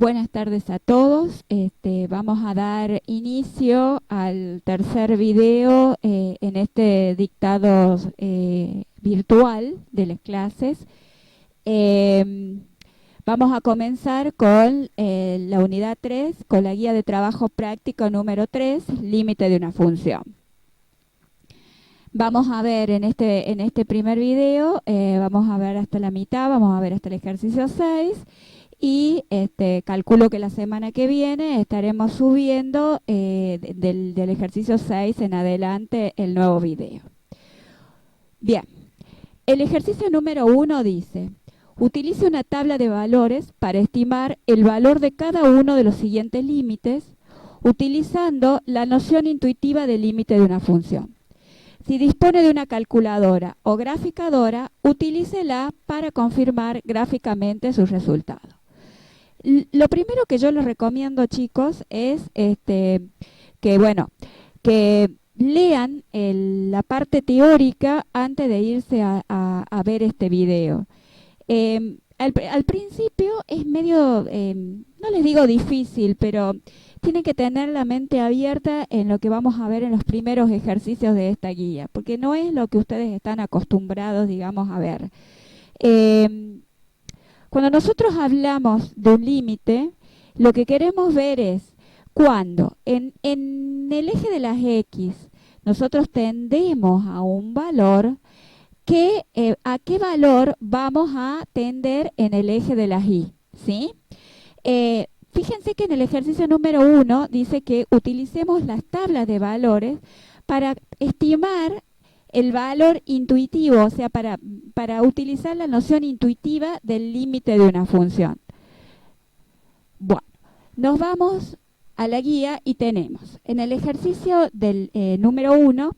Buenas tardes a todos. Vamos a dar inicio al tercer video en este dictado virtual de las clases. Vamos a comenzar con la unidad 3, con la guía de trabajo práctico número 3, límite de una función. Vamos a ver en este primer video, vamos a ver hasta la mitad, vamos a ver hasta el ejercicio 6. Y calculo que la semana que viene estaremos subiendo del ejercicio 6 en adelante el nuevo video. Bien, el ejercicio número 1 dice: utilice una tabla de valores para estimar el valor de cada uno de los siguientes límites, utilizando la noción intuitiva del límite de una función. Si dispone de una calculadora o graficadora, utilícela para confirmar gráficamente sus resultados. Lo primero que yo les recomiendo, chicos, es que lean la parte teórica antes de irse a ver este video. Al principio es medio, no les digo difícil, pero tienen que tener la mente abierta en lo que vamos a ver en los primeros ejercicios de esta guía, porque no es lo que ustedes están acostumbrados, digamos, a ver. Cuando nosotros hablamos de un límite, lo que queremos ver es cuando en el eje de las X nosotros tendemos a un valor, ¿a qué valor vamos a tender en el eje de las Y? ¿Sí? Fíjense que en el ejercicio número 1 dice que utilicemos las tablas de valores para estimar el valor intuitivo, o sea, para utilizar la noción intuitiva del límite de una función. Bueno, nos vamos a la guía y tenemos, en el ejercicio del número 1,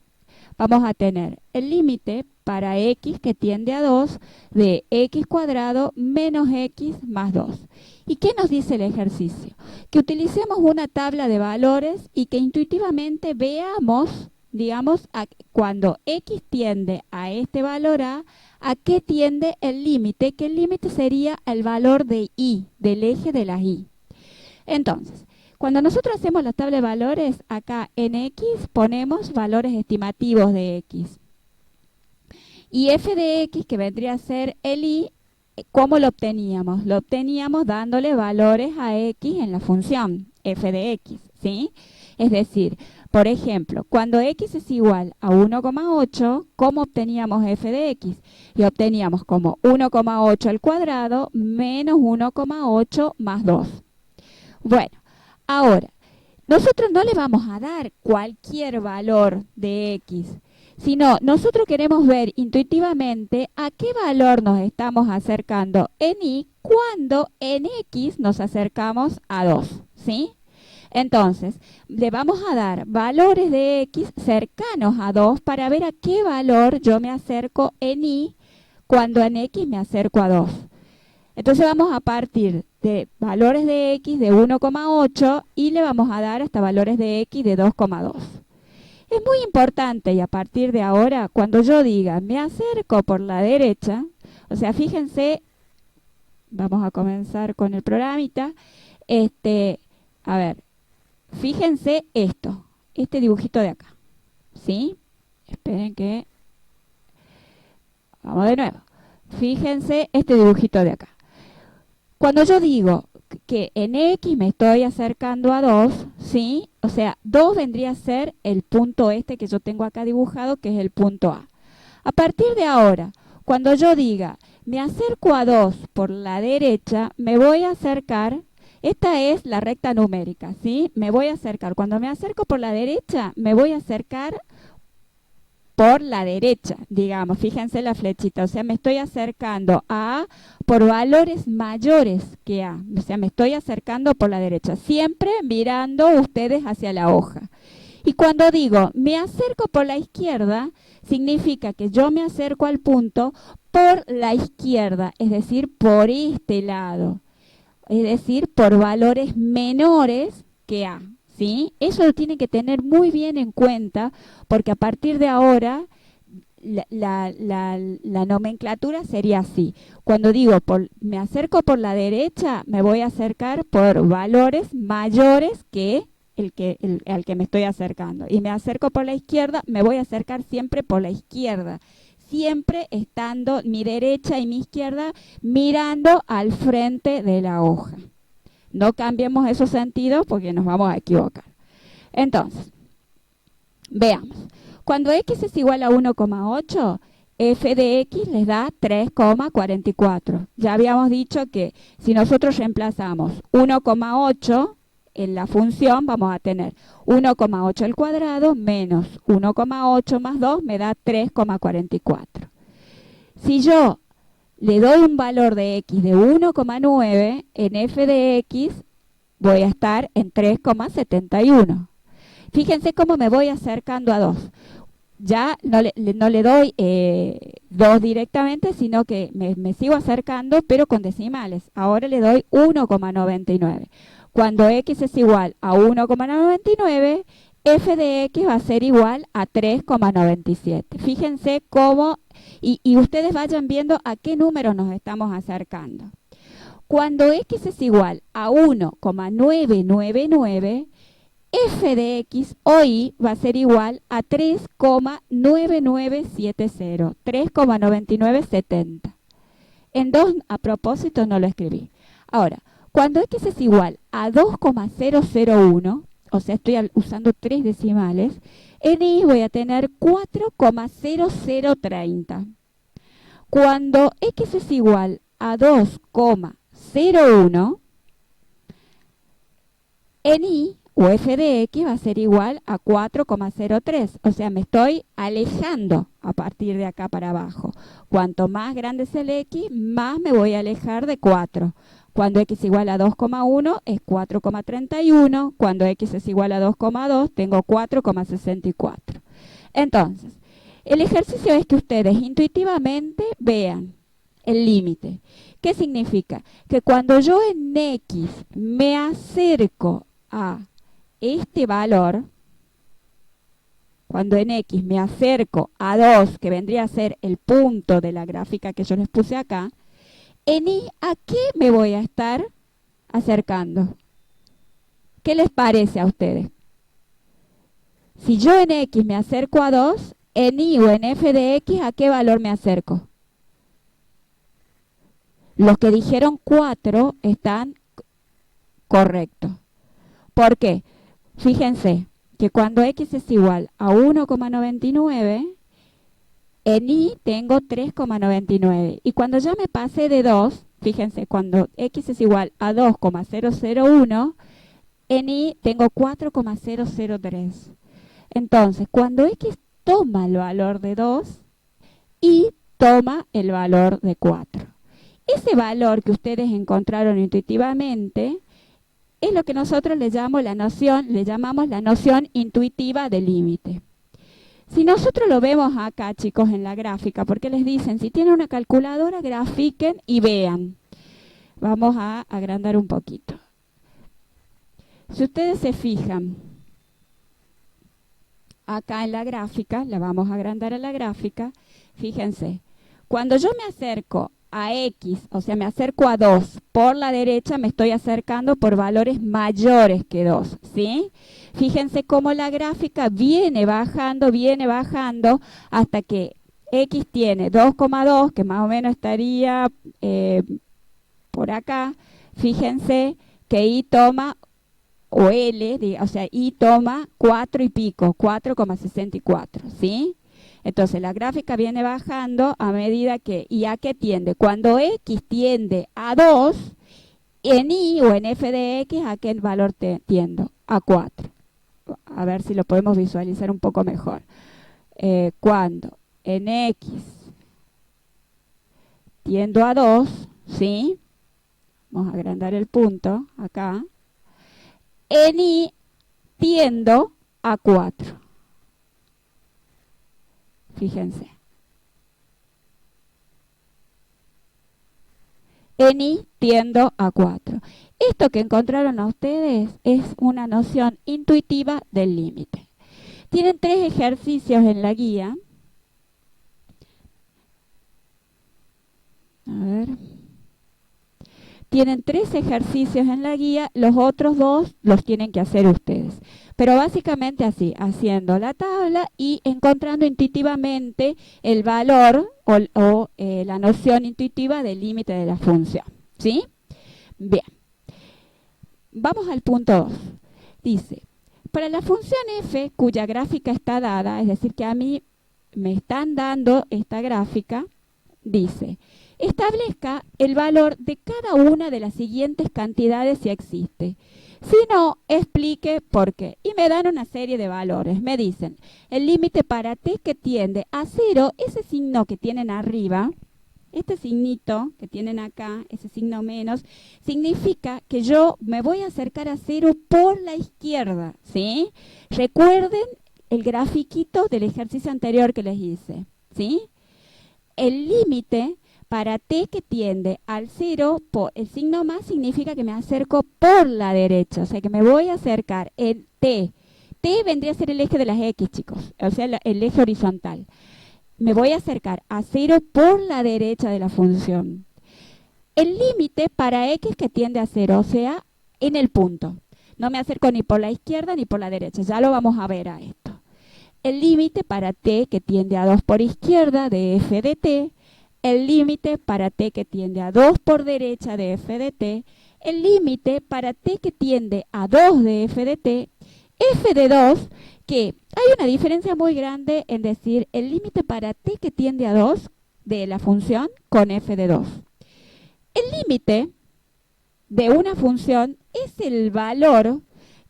vamos a tener el límite para x que tiende a 2 de x cuadrado menos x más 2. ¿Y qué nos dice el ejercicio? Que utilicemos una tabla de valores y que intuitivamente veamos, digamos, cuando x tiende a este valor ¿a qué tiende el límite? Que el límite sería el valor de y, del eje de las y. Entonces, cuando nosotros hacemos la tabla de valores, acá en x ponemos valores estimativos de x. Y f de x, que vendría a ser el y, ¿cómo lo obteníamos? Lo obteníamos dándole valores a x en la función f de x, ¿sí? Es decir, por ejemplo, cuando x es igual a 1,8, ¿cómo obteníamos f de x? Y obteníamos como 1,8 al cuadrado menos 1,8 más 2. Bueno, ahora, nosotros no le vamos a dar cualquier valor de x, sino nosotros queremos ver intuitivamente a qué valor nos estamos acercando en y cuando en x nos acercamos a 2, ¿sí? Entonces, le vamos a dar valores de x cercanos a 2 para ver a qué valor yo me acerco en y cuando en x me acerco a 2. Entonces vamos a partir de valores de x de 1,8 y le vamos a dar hasta valores de x de 2,2. Es muy importante, y a partir de ahora, cuando yo diga me acerco por la derecha, o sea, fíjense, vamos a comenzar con el programita, a ver, fíjense este dibujito de acá, ¿sí? Esperen que, vamos de nuevo, fíjense este dibujito de acá. Cuando yo digo que en x me estoy acercando a 2, ¿sí? O sea, 2 vendría a ser el punto que yo tengo acá dibujado, que es el punto A. A partir de ahora, cuando yo diga me acerco a 2 por la derecha, me voy a acercar, esta es la recta numérica, ¿sí? Me voy a acercar, cuando me acerco por la derecha, me voy a acercar por la derecha, digamos, fíjense la flechita, o sea, me estoy acercando a A por valores mayores que A, o sea, me estoy acercando por la derecha, siempre mirando ustedes hacia la hoja. Y cuando digo me acerco por la izquierda, significa que yo me acerco al punto por la izquierda, es decir, por este lado, es decir, por valores menores que A. ¿Sí? Eso lo tienen que tener muy bien en cuenta porque a partir de ahora la nomenclatura sería así. Cuando digo me acerco por la derecha, me voy a acercar por valores mayores que al que me estoy acercando. Y me acerco por la izquierda, me voy a acercar siempre por la izquierda. Siempre estando mi derecha y mi izquierda mirando al frente de la hoja. No cambiemos esos sentidos porque nos vamos a equivocar. Entonces, veamos. Cuando x es igual a 1,8, f de x les da 3,44. Ya habíamos dicho que si nosotros reemplazamos 1,8 en la función, vamos a tener 1,8 al cuadrado menos 1,8 más 2 me da 3,44. Si yo le doy un valor de x de 1,9, en f de x voy a estar en 3,71. Fíjense cómo me voy acercando a 2. Ya no le doy 2 directamente, sino que me sigo acercando, pero con decimales. Ahora le doy 1,99. Cuando x es igual a 1,99, f de x va a ser igual a 3,97. Fíjense cómo, y ustedes vayan viendo a qué número nos estamos acercando. Cuando x es igual a 1,999, f de x o y va a ser igual a 3,9970, 3,9970. En 2, a propósito, no lo escribí. Ahora, cuando x es igual a 2,001, o sea, estoy usando 3 decimales, en y voy a tener 4,0030. Cuando x es igual a 2,01, en y o f de x va a ser igual a 4,03. O sea, me estoy alejando a partir de acá para abajo. Cuanto más grande es el x, más me voy a alejar de 4. Cuando x es igual a 2,1 es 4,31. Cuando x es igual a 2,2 tengo 4,64. Entonces, el ejercicio es que ustedes intuitivamente vean el límite. ¿Qué significa? Que cuando yo en x me acerco a este valor, cuando en x me acerco a 2, que vendría a ser el punto de la gráfica que yo les puse acá, en y, ¿a qué me voy a estar acercando? ¿Qué les parece a ustedes? Si yo en x me acerco a 2, en y o en f de x, ¿a qué valor me acerco? Los que dijeron 4 están correctos. ¿Por qué? Fíjense que cuando x es igual a 1,99, en y tengo 3,99. Y cuando ya me pasé de 2, fíjense, cuando x es igual a 2,001, en y tengo 4,003. Entonces, cuando x toma el valor de 2, y toma el valor de 4. Ese valor que ustedes encontraron intuitivamente es lo que nosotros le llamamos la noción intuitiva del límite. Si nosotros lo vemos acá, chicos, en la gráfica, porque les dicen, si tienen una calculadora, grafiquen y vean. Vamos a agrandar un poquito. Si ustedes se fijan, acá en la gráfica, la vamos a agrandar a la gráfica, fíjense, cuando yo me acerco a x, o sea, me acerco a 2 por la derecha, me estoy acercando por valores mayores que 2, ¿sí? Fíjense cómo la gráfica viene bajando hasta que x tiene 2,2, que más o menos estaría por acá. Fíjense que y toma, o L, o sea, y toma 4 y pico, 4,64, ¿sí? Entonces la gráfica viene bajando a medida que, ¿y a qué tiende? Cuando x tiende a 2, en y o en f de x, ¿a qué valor tiendo? A 4. A ver si lo podemos visualizar un poco mejor. Cuando en x tiendo a 2, ¿sí? Vamos a agrandar el punto acá. En y tiendo a 4. Fíjense. En y tiendo a 4. Esto que encontraron a ustedes es una noción intuitiva del límite. Tienen 3 ejercicios en la guía A ver. Tienen 3 ejercicios en la guía, los otros 2 los tienen que hacer ustedes. Pero básicamente así, haciendo la tabla y encontrando intuitivamente el valor o la noción intuitiva del límite de la función. ¿Sí? Bien. Vamos al punto 2. Dice, para la función f, cuya gráfica está dada, es decir, que a mí me están dando esta gráfica, dice, establezca el valor de cada una de las siguientes cantidades si existe. Si no, explique por qué. Y me dan una serie de valores. Me dicen, el límite para t que tiende a 0, ese signo que tienen arriba, este signito que tienen acá, ese signo menos, significa que yo me voy a acercar a 0 por la izquierda, ¿sí? Recuerden el grafiquito del ejercicio anterior que les hice, ¿sí? El límite para t que tiende al 0, el signo más significa que me acerco por la derecha, o sea que me voy a acercar en t. T vendría a ser el eje de las x, chicos, o sea, el eje horizontal. Me voy a acercar a 0 por la derecha de la función. El límite para x que tiende a 0, o sea, en el punto. No me acerco ni por la izquierda ni por la derecha, ya lo vamos a ver a esto. El límite para t que tiende a 2 por izquierda de f de t. El límite para t que tiende a 2 por derecha de f de t. El límite para t que tiende a 2 de f de t. F de 2, que hay una diferencia muy grande en decir el límite para t que tiende a 2 de la función con f de 2. El límite de una función es el valor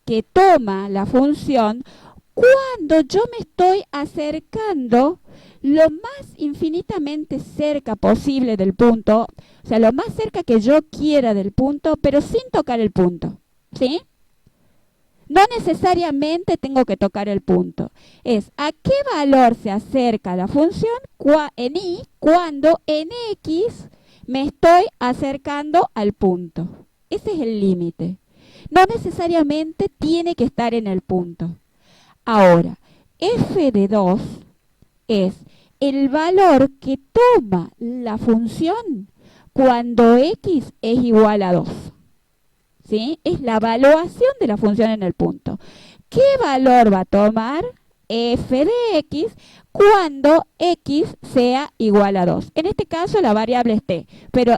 que toma la función cuando yo me estoy acercando lo más infinitamente cerca posible del punto, o sea, lo más cerca que yo quiera del punto, pero sin tocar el punto, ¿sí? No necesariamente tengo que tocar el punto. Es a qué valor se acerca la función en y cuando en x me estoy acercando al punto. Ese es el límite. No necesariamente tiene que estar en el punto. Ahora, f de 2 es el valor que toma la función cuando x es igual a 2. ¿Sí? Es la evaluación de la función en el punto. ¿Qué valor va a tomar f de x cuando x sea igual a 2? En este caso la variable es t, pero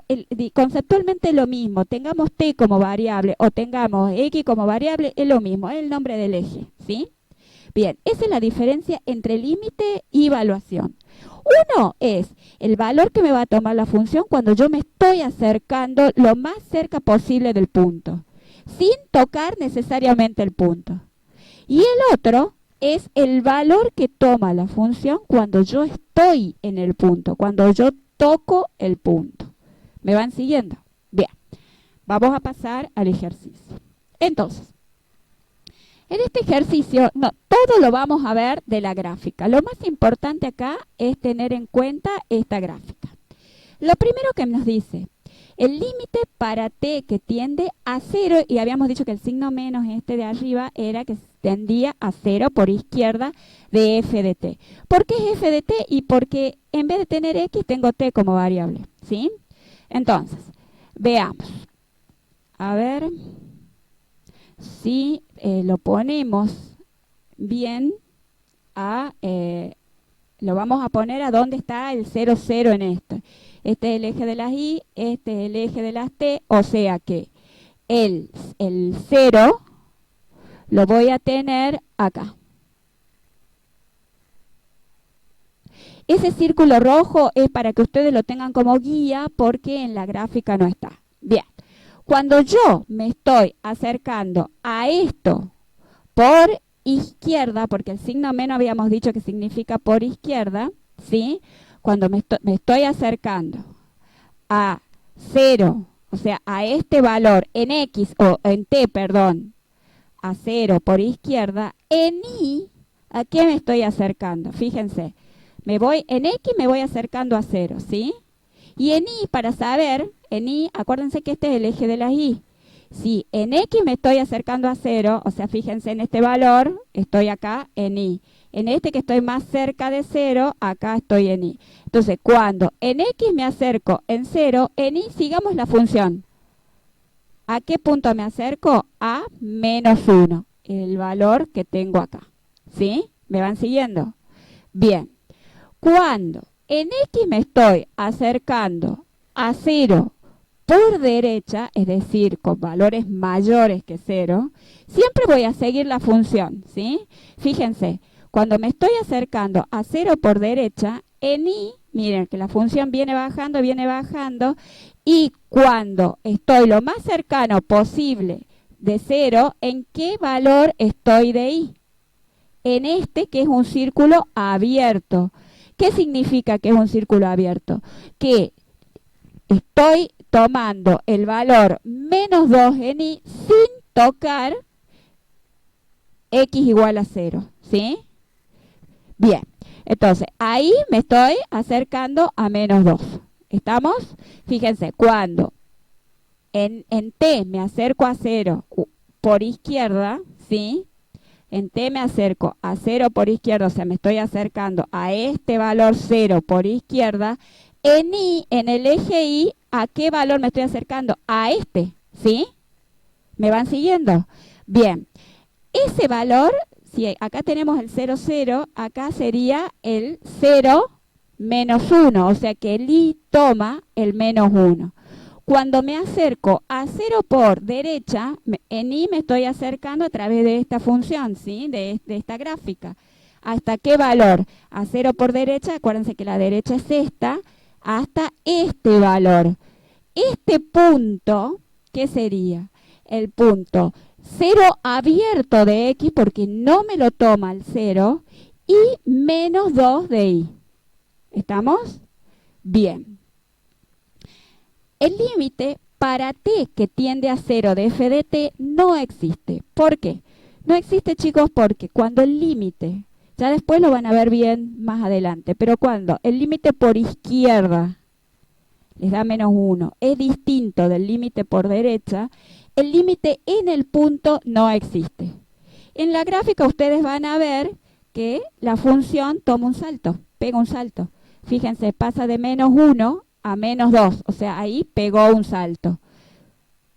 conceptualmente es lo mismo. Tengamos t como variable o tengamos x como variable, es lo mismo, es el nombre del eje, ¿sí? Bien, esa es la diferencia entre límite y evaluación. Uno es el valor que me va a tomar la función cuando yo me estoy acercando lo más cerca posible del punto, sin tocar necesariamente el punto. Y el otro es el valor que toma la función cuando yo estoy en el punto, cuando yo toco el punto. ¿Me van siguiendo? Bien, vamos a pasar al ejercicio. Entonces, en este ejercicio, todo lo vamos a ver de la gráfica. Lo más importante acá es tener en cuenta esta gráfica. Lo primero que nos dice, el límite para t que tiende a 0, y habíamos dicho que el signo menos este de arriba era que tendía a 0 por izquierda de f de t. ¿Por qué es f de t? Y porque en vez de tener x tengo t como variable, ¿sí? Entonces, veamos. A ver si lo ponemos bien lo vamos a poner a dónde está el 0, 0 en esto. Este es el eje de las y, este es el eje de las t, o sea que el 0 lo voy a tener acá. Ese círculo rojo es para que ustedes lo tengan como guía porque en la gráfica no está. Bien. Cuando yo me estoy acercando a esto por izquierda, porque el signo menos habíamos dicho que significa por izquierda, ¿sí? Cuando me estoy acercando a 0, o sea, a este valor en x, o en t, perdón, a 0 por izquierda, en y, ¿a qué me estoy acercando? Fíjense, en x me voy acercando a 0, ¿sí? Y en y, para saber, en y, acuérdense que este es el eje de las y. Si en x me estoy acercando a 0, o sea, fíjense en este valor, estoy acá en y. En este que estoy más cerca de 0, acá estoy en y. Entonces, cuando en x me acerco en 0, en y sigamos la función. ¿A qué punto me acerco? A menos 1, el valor que tengo acá. ¿Sí? ¿Me van siguiendo? Bien. Cuando en x me estoy acercando a 0 por derecha, es decir, con valores mayores que 0, siempre voy a seguir la función, ¿sí? Fíjense, cuando me estoy acercando a 0 por derecha, en y, miren que la función viene bajando, y cuando estoy lo más cercano posible de 0, ¿en qué valor estoy de y? En este que es un círculo abierto. ¿Qué significa que es un círculo abierto? Que estoy tomando el valor menos 2 en y sin tocar x igual a 0, ¿sí? Bien, entonces ahí me estoy acercando a menos 2. ¿Estamos? Fíjense, cuando en t me acerco a 0 por izquierda, ¿sí? En t me acerco a 0 por izquierda, o sea, me estoy acercando a este valor 0 por izquierda. En y, en el eje y, ¿a qué valor me estoy acercando? A este, ¿sí? ¿Me van siguiendo? Bien, ese valor, si acá tenemos el 0, 0, acá sería el 0 menos 1, o sea que el y toma el menos 1. Cuando me acerco a 0 por derecha, en y me estoy acercando a través de esta función, ¿sí? De esta gráfica. ¿Hasta qué valor? A 0 por derecha, acuérdense que la derecha es esta, hasta este valor. Este punto, ¿qué sería? El punto 0 abierto de x, porque no me lo toma el 0, y menos 2 de y. ¿Estamos? Bien. El límite para t que tiende a 0 de f de t no existe. ¿Por qué? No existe, chicos, porque cuando el límite, ya después lo van a ver bien más adelante, pero cuando el límite por izquierda les da menos 1, es distinto del límite por derecha, el límite en el punto no existe. En la gráfica ustedes van a ver que la función toma un salto, pega un salto. Fíjense, pasa de menos 1 a menos 2, o sea, ahí pegó un salto.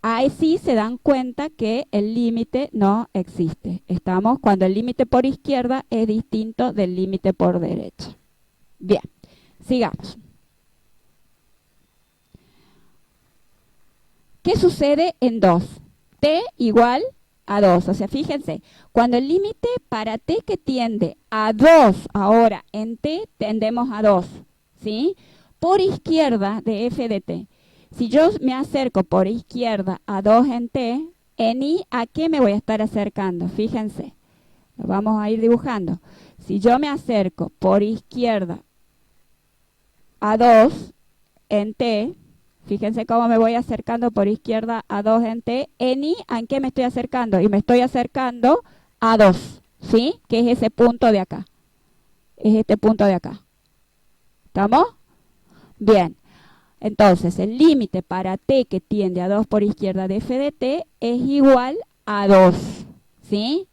Ahí sí se dan cuenta que el límite no existe. Estamos cuando el límite por izquierda es distinto del límite por derecha. Bien, sigamos. ¿Qué sucede en 2? T igual a 2. O sea, fíjense, cuando el límite para t que tiende a 2, ahora en t tendemos a 2, ¿sí? Por izquierda de f de t. Si yo me acerco por izquierda a 2 en t, en y, ¿a qué me voy a estar acercando? Fíjense, lo vamos a ir dibujando. Si yo me acerco por izquierda a 2 en t, fíjense cómo me voy acercando por izquierda a 2 en t. En y, ¿a qué me estoy acercando? Y me estoy acercando a 2, ¿sí? Que es ese punto de acá. Es este punto de acá. ¿Estamos? Bien. Entonces, el límite para t que tiende a 2 por izquierda de f de t es igual a 2, ¿sí?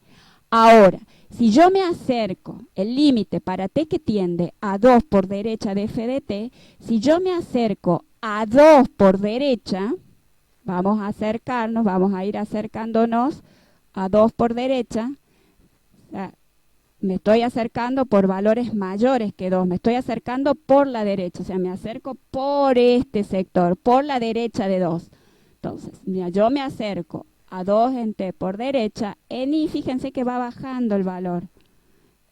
Ahora, si yo me acerco, el límite para t que tiende a 2 por derecha de f de t, si yo me acerco a 2 por derecha, vamos a acercarnos, vamos a ir acercándonos a 2 por derecha, o sea, me estoy acercando por valores mayores que 2, me estoy acercando por la derecha, o sea, me acerco por este sector, por la derecha de 2. Entonces, mira, yo me acerco a 2 en t por derecha, en y, fíjense que va bajando el valor.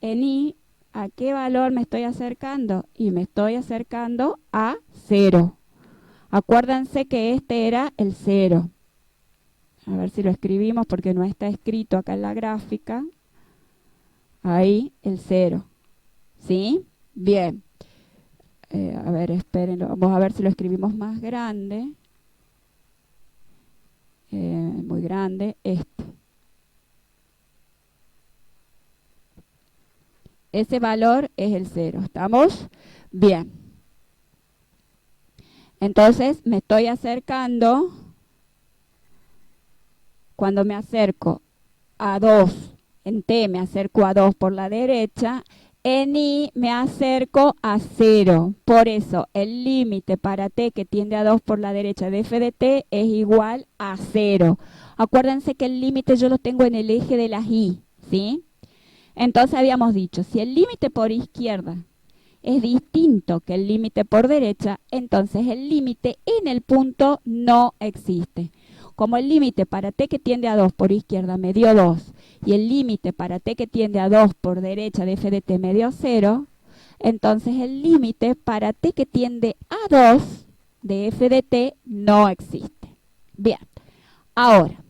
En y, ¿a qué valor me estoy acercando? Y me estoy acercando a 0. Acuérdense que este era el 0. A ver si lo escribimos porque no está escrito acá en la gráfica. Ahí el 0. ¿Sí? Bien. A ver, esperen, vamos a ver si lo escribimos más grande. Muy grande, este. Ese valor es el 0. ¿Estamos? Bien. Entonces me estoy acercando, cuando me acerco a 2 En t me acerco a 2 por la derecha, en i me acerco a 0. Por eso el límite para t que tiende a 2 por la derecha de f de t es igual a 0. Acuérdense que el límite yo lo tengo en el eje de las y, ¿sí? Entonces habíamos dicho, si el límite por izquierda es distinto que el límite por derecha, entonces el límite en el punto no existe. Como el límite para t que tiende a 2 por izquierda me dio 2 y el límite para t que tiende a 2 por derecha de f de t me dio 0, entonces el límite para t que tiende a 2 de f de t no existe. Bien, ahora,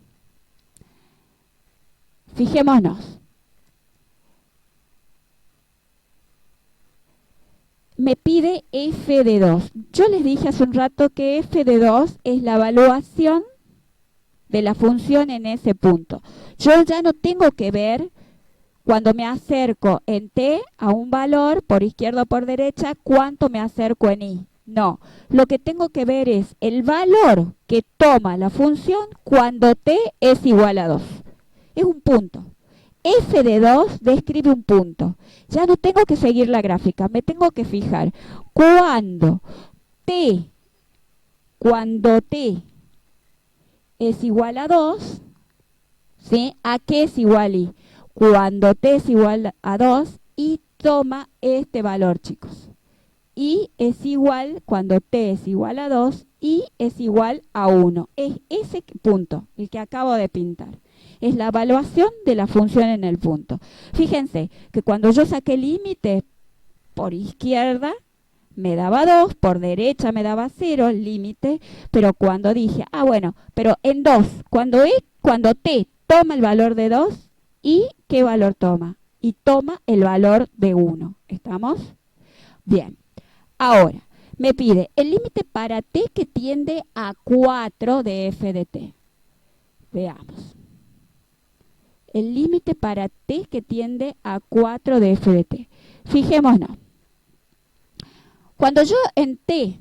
fijémonos. Me pide f de 2. Yo les dije hace un rato que f de 2 es la evaluación de la función en ese punto. Yo ya no tengo que ver cuando me acerco en t a un valor por izquierda o por derecha, cuánto me acerco en i. No, lo que tengo que ver es el valor que toma la función cuando t es igual a 2. Es un punto. F de 2 describe un punto. Ya no tengo que seguir la gráfica, me tengo que fijar. Cuando t es igual a 2, ¿sí? ¿A qué es igual i? Cuando t es igual a 2, i toma este valor, chicos. I es igual, cuando t es igual a 2, i es igual a 1. Es ese punto, el que acabo de pintar. Es la evaluación de la función en el punto. Fíjense que cuando yo saqué el límite por izquierda, me daba 2, por derecha me daba 0 el límite, pero cuando dije, bueno, pero en 2, cuando t toma el valor de 2, ¿y qué valor toma? Y toma el valor de 1. ¿Estamos? Bien. Ahora, me pide el límite para t que tiende a 4 de f de t. Veamos. El límite para t que tiende a 4 de f de t. Fijémonos. Cuando yo en t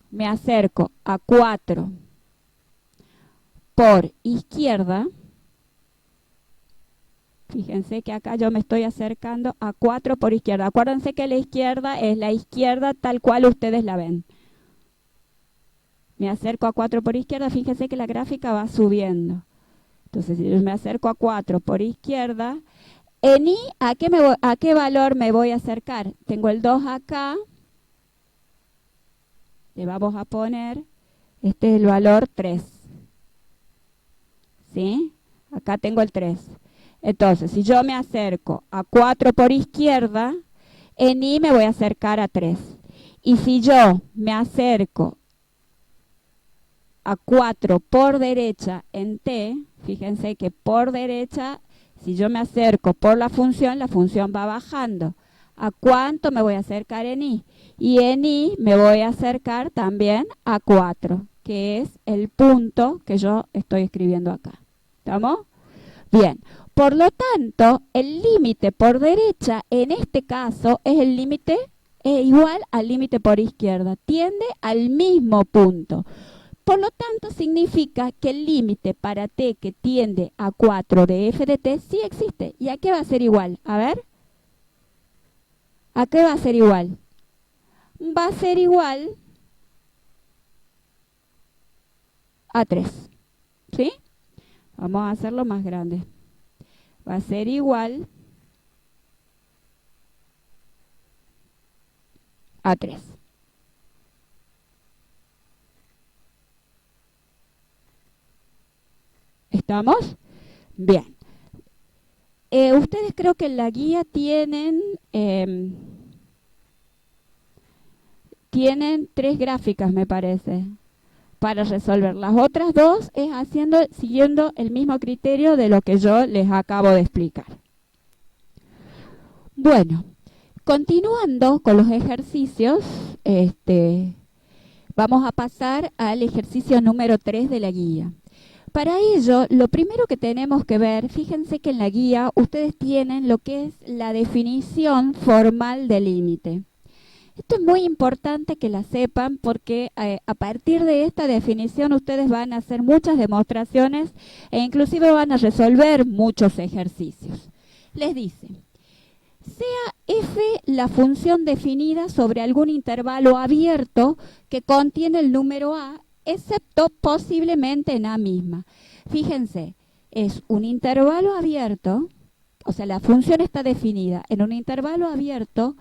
me acerco a 4 por izquierda, fíjense que acá yo me estoy acercando a 4 por izquierda. Acuérdense que la izquierda es la izquierda tal cual ustedes la ven. Me acerco a 4 por izquierda, fíjense que la gráfica va subiendo. Entonces, si yo me acerco a 4 por izquierda, en i, ¿a qué valor me voy a acercar? Tengo el 2 acá. Le vamos a poner, este es el valor 3. ¿Sí? Acá tengo el 3. Entonces, si yo me acerco a 4 por izquierda, en i me voy a acercar a 3. Y si yo me acerco a 4 por derecha en t, fíjense que por derecha, si yo me acerco por la función va bajando. ¿A cuánto me voy a acercar en i? Y en i me voy a acercar también a 4, que es el punto que yo estoy escribiendo acá. ¿Estamos? Bien. Por lo tanto, el límite por derecha, en este caso, es el límite igual al límite por izquierda. Tiende al mismo punto. Por lo tanto, significa que el límite para t que tiende a 4 de f de t sí existe. ¿Y a qué va a ser igual? A ver. ¿A qué va a ser igual? Va a ser igual a 3. ¿Sí? Vamos a hacerlo más grande. Va a ser igual a 3. ¿Estamos? Bien. Ustedes creo que en la guía tienen 3 gráficas, me parece, para resolver. Las otras 2 es siguiendo el mismo criterio de lo que yo les acabo de explicar. Bueno, continuando con los ejercicios, vamos a pasar al ejercicio número 3 de la guía. Para ello, lo primero que tenemos que ver, fíjense que en la guía ustedes tienen lo que es la definición formal de límite. Esto es muy importante que la sepan porque a partir de esta definición ustedes van a hacer muchas demostraciones e inclusive van a resolver muchos ejercicios. les dice, sea f la función definida sobre algún intervalo abierto que contiene el número a, excepto posiblemente en a misma. Fíjense, es un intervalo abierto, o sea, la función está definida en un intervalo abierto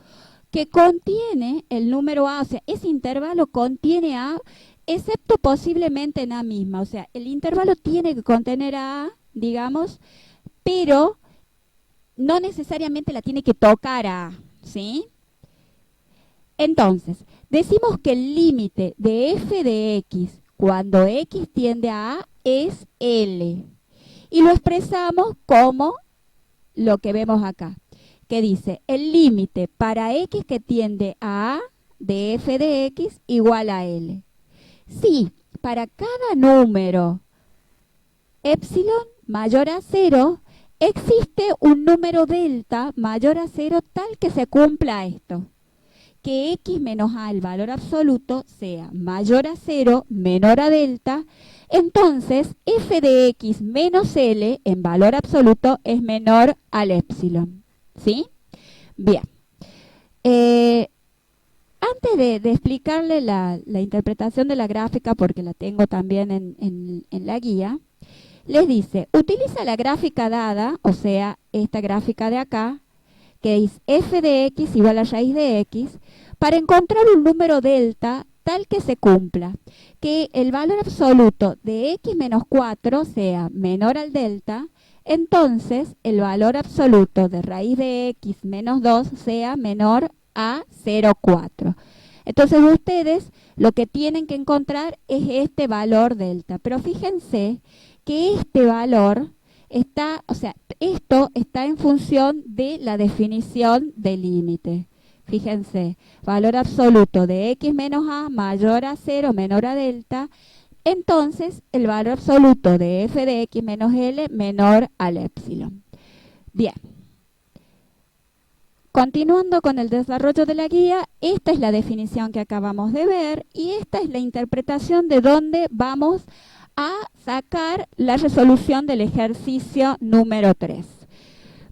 que contiene el número a, o sea, ese intervalo contiene a, excepto posiblemente en a misma. O sea, el intervalo tiene que contener a, digamos, pero no necesariamente la tiene que tocar a, ¿sí? Entonces, decimos que el límite de f de x cuando x tiende a es L. Y lo expresamos como lo que vemos acá, que dice el límite para x que tiende a de f de x igual a L. Si para cada número epsilon mayor a 0 existe un número delta mayor a 0 tal que se cumpla esto, que x menos a, el valor absoluto, sea mayor a 0, menor a delta, entonces f de x menos L en valor absoluto es menor al epsilon. ¿Sí? Bien. Antes de explicarle la interpretación de la gráfica, porque la tengo también en la guía, les dice, utiliza la gráfica dada, o sea, esta gráfica de acá, que es f de x igual a raíz de x, para encontrar un número delta tal que se cumpla, que el valor absoluto de x menos 4 sea menor al delta, entonces el valor absoluto de raíz de x menos 2 sea menor a 0,4. Entonces ustedes lo que tienen que encontrar es este valor delta, pero fíjense que este valor está, o sea, esto está en función de la definición del límite. Fíjense, valor absoluto de x menos a mayor a 0, menor a delta, entonces el valor absoluto de f de x menos L menor al epsilon. Bien. Continuando con el desarrollo de la guía, esta es la definición que acabamos de ver y esta es la interpretación de dónde vamos a sacar la resolución del ejercicio número 3.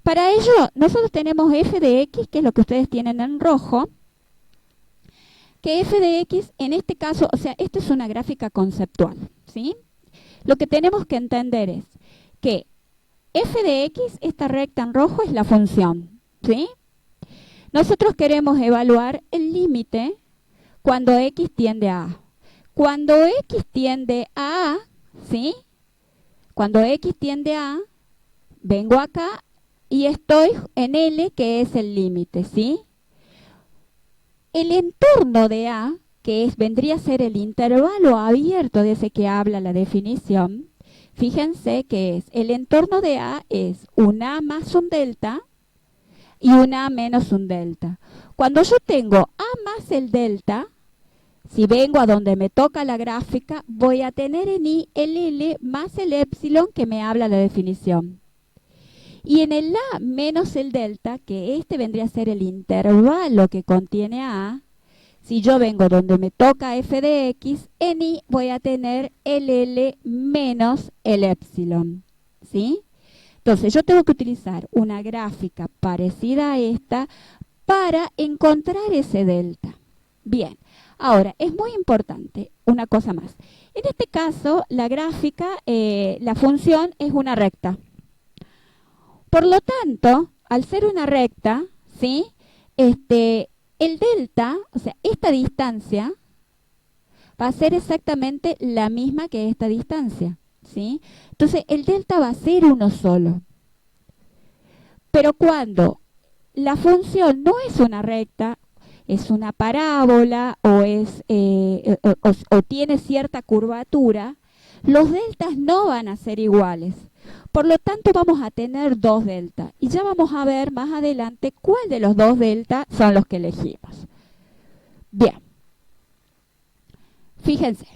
Para ello, nosotros tenemos f de x, que es lo que ustedes tienen en rojo, que f de x, en este caso, o sea, esto es una gráfica conceptual, ¿sí? Lo que tenemos que entender es que f de x, esta recta en rojo, es la función, ¿sí? Nosotros queremos evaluar el límite cuando x tiende a a. Cuando x tiende a a, ¿sí? Cuando x tiende a, vengo acá y estoy en L, que es el límite, ¿sí? El entorno de A, que vendría a ser el intervalo abierto de ese que habla la definición, fíjense que es, el entorno de A es un A más un delta y un A menos un delta. Cuando yo tengo A más el delta, si vengo a donde me toca la gráfica, voy a tener en I el L más el epsilon que me habla la definición. Y en el A menos el delta, que este vendría a ser el intervalo que contiene A, si yo vengo donde me toca f de x, en I voy a tener el L menos el epsilon. ¿Sí? Entonces yo tengo que utilizar una gráfica parecida a esta para encontrar ese delta. Bien, ahora es muy importante una cosa más. En este caso, la gráfica, la función es una recta. Por lo tanto, al ser una recta, ¿sí? El delta, o sea, esta distancia, va a ser exactamente la misma que esta distancia, ¿sí? Entonces, el delta va a ser uno solo. Pero cuando la función no es una recta, es una parábola o tiene cierta curvatura, los deltas no van a ser iguales. Por lo tanto, vamos a tener dos deltas. Y ya vamos a ver más adelante cuál de los dos deltas son los que elegimos. Bien. Fíjense.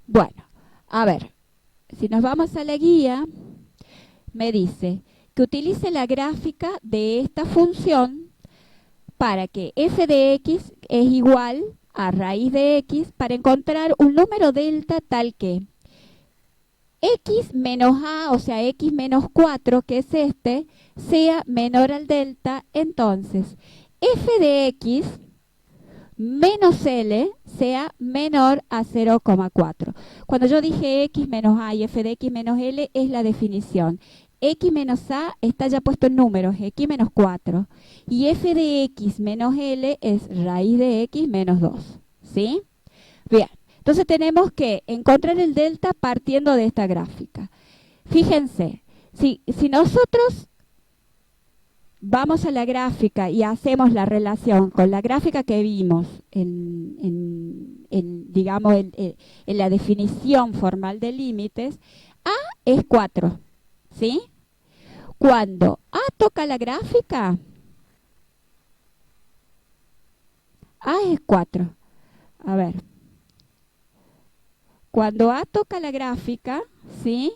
Bueno, a ver. Si nos vamos a la guía, me dice que utilice la gráfica de esta función para que f de x es igual a raíz de x para encontrar un número delta tal que x menos a, o sea, x menos 4, que es este, sea menor al delta. Entonces, f de x menos L sea menor a 0,4. Cuando yo dije X menos A y F de X menos L es la definición. X menos A está ya puesto en números, X menos 4. Y F de X menos L es raíz de X menos 2. ¿Sí? Bien, entonces tenemos que encontrar el delta partiendo de esta gráfica. Fíjense, si nosotros vamos a la gráfica y hacemos la relación con la gráfica que vimos digamos, en la definición formal de límites, A es 4, ¿sí? Cuando A toca la gráfica, A es 4. A ver. Cuando A toca la gráfica, ¿sí?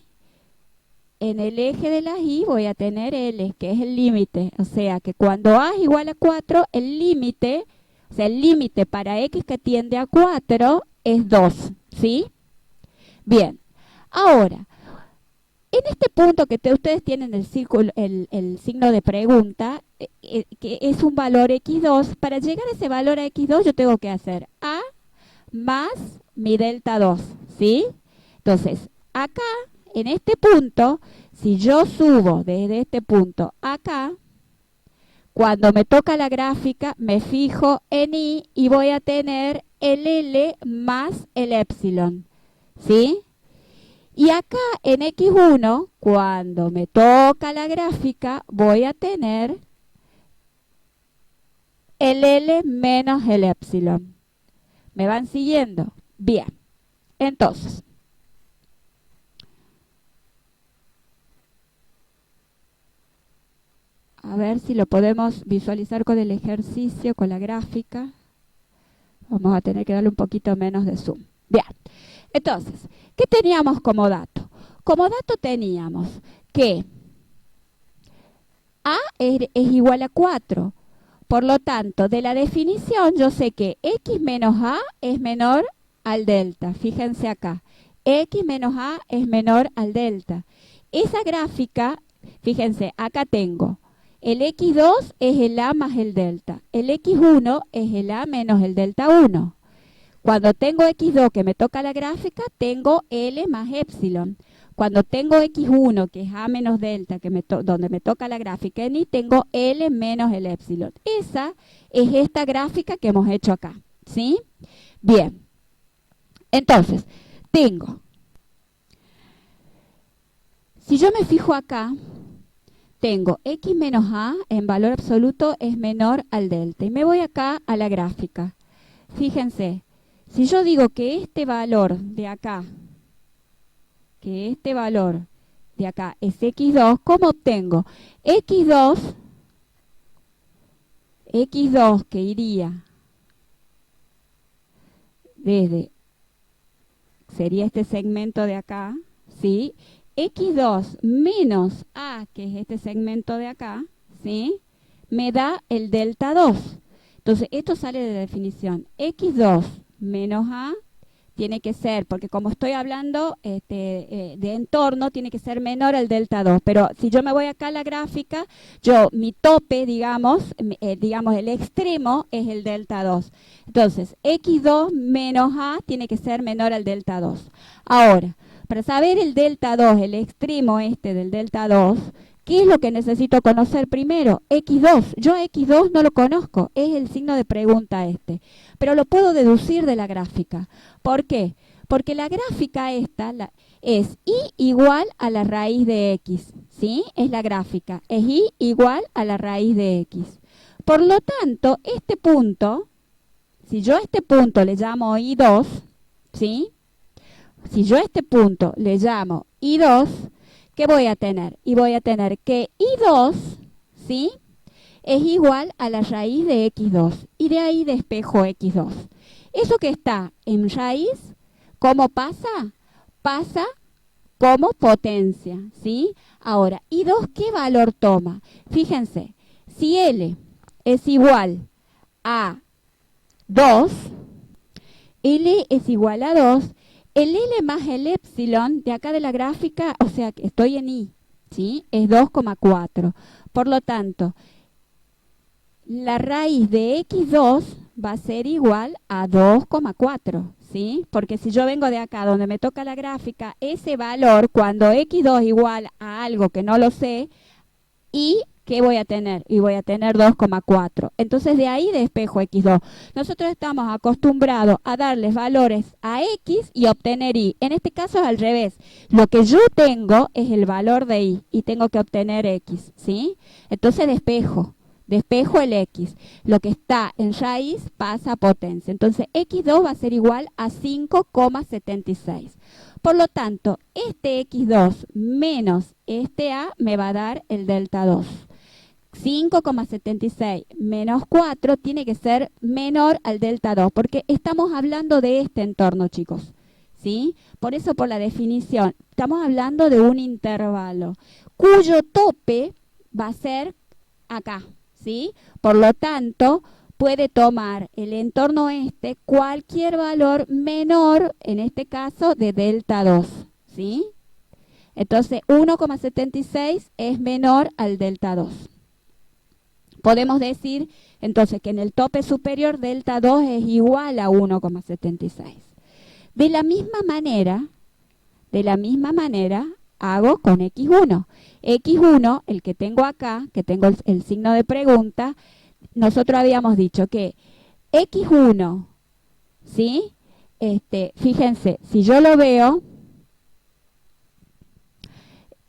En el eje de las y voy a tener L, que es el límite. O sea, que cuando A es igual a 4, el límite, o sea, el límite para X que tiende a 4 es 2, ¿sí? Bien, ahora, en este punto que ustedes tienen el círculo, el signo de pregunta, que es un valor X2, para llegar a ese valor a X2 yo tengo que hacer A más mi delta 2, ¿sí? Entonces, acá, en este punto, si yo subo desde este punto acá, cuando me toca la gráfica, me fijo en I y voy a tener el L más el epsilon, ¿sí? Y acá en X1, cuando me toca la gráfica, voy a tener el L menos el epsilon. ¿Me van siguiendo? Bien. Entonces, a ver si lo podemos visualizar con el ejercicio, con la gráfica. Vamos a tener que darle un poquito menos de zoom. Bien. Entonces, ¿qué teníamos como dato? Como dato teníamos que A es igual a 4. Por lo tanto, de la definición yo sé que X menos A es menor al delta. Fíjense acá. X menos A es menor al delta. Esa gráfica, fíjense, acá tengo el X2 es el A más el delta. El X1 es el A menos el delta 1. Cuando tengo X2 que me toca la gráfica, tengo L más epsilon. Cuando tengo X1, que es A menos delta, donde me toca la gráfica en I, tengo L menos el epsilon. Esa es esta gráfica que hemos hecho acá, ¿sí? Bien. Entonces, si yo me fijo acá, tengo X menos A en valor absoluto es menor al delta. Y me voy acá a la gráfica. Fíjense, si yo digo que este valor de acá, es X2, ¿cómo obtengo? X2 que iría sería este segmento de acá, ¿sí? X2 menos A, que es este segmento de acá, ¿sí? Me da el delta 2. Entonces, esto sale de la definición. X2 menos A tiene que ser, porque como estoy hablando de entorno, tiene que ser menor al delta 2. Pero si yo me voy acá a la gráfica, mi tope, digamos, el extremo es el delta 2. Entonces, X2 menos A tiene que ser menor al delta 2. Ahora, para saber el delta 2, el extremo del delta 2, ¿qué es lo que necesito conocer primero? X2. Yo X2 no lo conozco, es el signo de pregunta pero lo puedo deducir de la gráfica. ¿Por qué? Porque la gráfica es Y igual a la raíz de X, ¿sí? Es la gráfica, es Y igual a la raíz de X. Por lo tanto, este punto, si yo a este punto le llamo I2, ¿sí? Si yo a este punto le llamo I2, ¿qué voy a tener? Y voy a tener que I2, ¿sí? Es igual a la raíz de X2. Y de ahí despejo X2. Eso que está en raíz, ¿cómo pasa? Pasa como potencia, ¿sí? Ahora, I2, ¿qué valor toma? Fíjense, si L es igual a 2, L es igual a 2, el L más el epsilon de acá de la gráfica, o sea que estoy en I, ¿sí? Es 2,4. Por lo tanto, la raíz de x2 va a ser igual a 2,4, ¿sí? Porque si yo vengo de acá donde me toca la gráfica, ese valor, cuando x2 igual a algo que no lo sé, ¿y qué voy a tener? Y voy a tener 2,4. Entonces de ahí despejo x2. Nosotros estamos acostumbrados a darles valores a x y obtener y. En este caso es al revés. Lo que yo tengo es el valor de y tengo que obtener x, ¿sí? Entonces despejo el x. Lo que está en raíz pasa a potencia. Entonces x2 va a ser igual a 5,76. Por lo tanto, este x2 menos este a me va a dar el delta 2. 5,76 menos 4 tiene que ser menor al delta 2, porque estamos hablando de este entorno, chicos. ¿Sí? Por eso, por la definición, estamos hablando de un intervalo, cuyo tope va a ser acá. ¿Sí? Por lo tanto, puede tomar el entorno este cualquier valor menor, en este caso, de delta 2. ¿Sí? Entonces, 1,76 es menor al delta 2. Podemos decir, entonces, que en el tope superior delta 2 es igual a 1,76. De la misma manera, hago con x1. x1, el que tengo acá, que tengo el signo de pregunta, nosotros habíamos dicho que x1, ¿sí? Fíjense, si yo lo veo,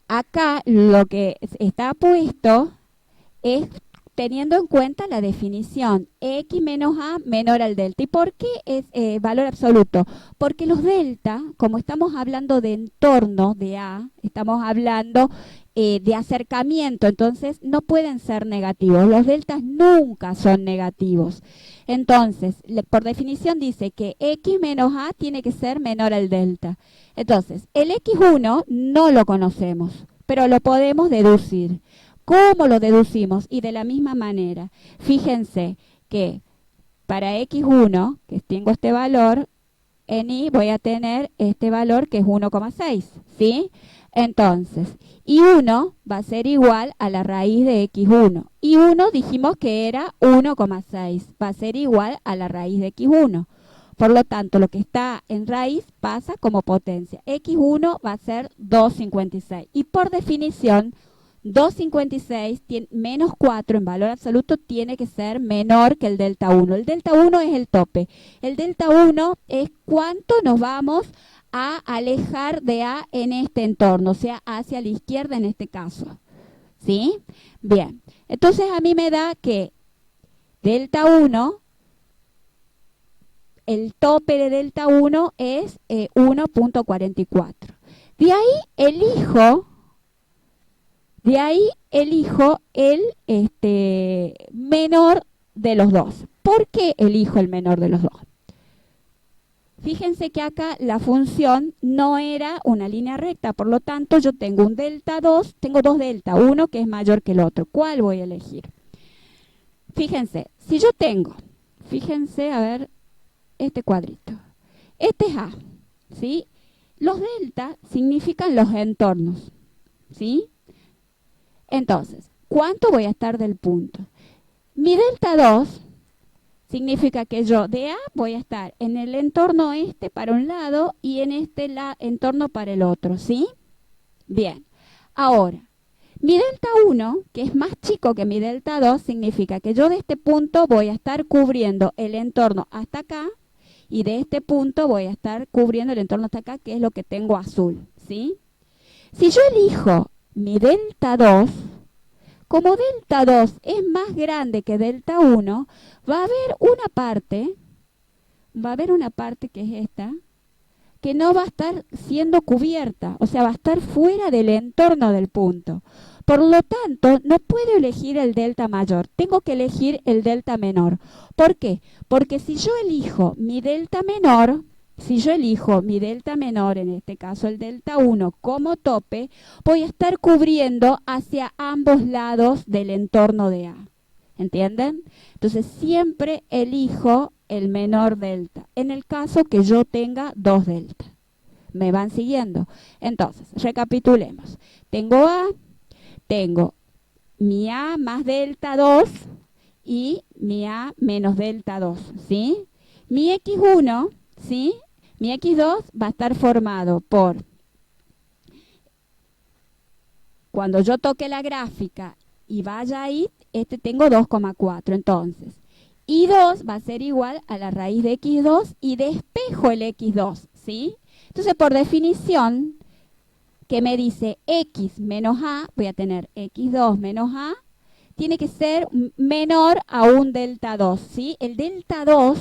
acá lo que está puesto es teniendo en cuenta la definición x menos a menor al delta. ¿Y por qué es valor absoluto? Porque los delta, como estamos hablando de entorno de a, estamos hablando de acercamiento, entonces no pueden ser negativos. Los deltas nunca son negativos. Entonces, por definición dice que x menos a tiene que ser menor al delta. Entonces, el x1 no lo conocemos, pero lo podemos deducir. ¿Cómo lo deducimos? Y de la misma manera, fíjense que para x1, que tengo este valor, en y voy a tener este valor que es 1,6, ¿sí? Entonces, y1 va a ser igual a la raíz de x1. Y1 dijimos que era 1,6, va a ser igual a la raíz de x1. Por lo tanto, lo que está en raíz pasa como potencia. x1 va a ser 2,56. Y por definición, 2,56 menos 4 en valor absoluto tiene que ser menor que el delta 1. El delta 1 es el tope. El delta 1 es cuánto nos vamos a alejar de A en este entorno, o sea, hacia la izquierda en este caso. ¿Sí? Bien. Entonces a mí me da que delta 1, el tope de delta 1 es 1,44. De ahí elijo el menor de los dos. ¿Por qué elijo el menor de los dos? Fíjense que acá la función no era una línea recta, por lo tanto yo tengo un delta 2, tengo dos delta, uno que es mayor que el otro. ¿Cuál voy a elegir? Fíjense, si yo tengo, fíjense, a ver, este cuadrito. Este es A, ¿sí? Los delta significan los entornos, ¿sí? Entonces, ¿cuánto voy a estar del punto? Mi delta 2 significa que yo de A voy a estar en el entorno este para un lado y en este entorno para el otro, ¿sí? Bien, ahora, mi delta 1, que es más chico que mi delta 2, significa que yo de este punto voy a estar cubriendo el entorno hasta acá y de este punto voy a estar cubriendo el entorno hasta acá, que es lo que tengo azul, ¿sí? Si yo elijo mi delta 2, como delta 2 es más grande que delta 1, va a haber una parte que es esta, que no va a estar siendo cubierta, o sea, va a estar fuera del entorno del punto. Por lo tanto, no puedo elegir el delta mayor, tengo que elegir el delta menor. ¿Por qué? Porque si yo elijo mi delta menor, en este caso el delta 1 como tope, voy a estar cubriendo hacia ambos lados del entorno de A. ¿entienden? Entonces siempre elijo el menor delta, en el caso que yo tenga 2 delta. ¿Me van siguiendo? Entonces, recapitulemos. Tengo A, tengo mi A más delta 2 y mi A menos delta 2, ¿sí? Mi X1, ¿sí? Mi X2 va a estar formado por, cuando yo toque la gráfica y vaya ahí, tengo 2,4. Entonces, Y2 va a ser igual a la raíz de X2 y despejo el X2, ¿sí? Entonces, por definición, que me dice X menos A, voy a tener X2 menos A, tiene que ser menor a un delta 2, ¿sí? El delta 2,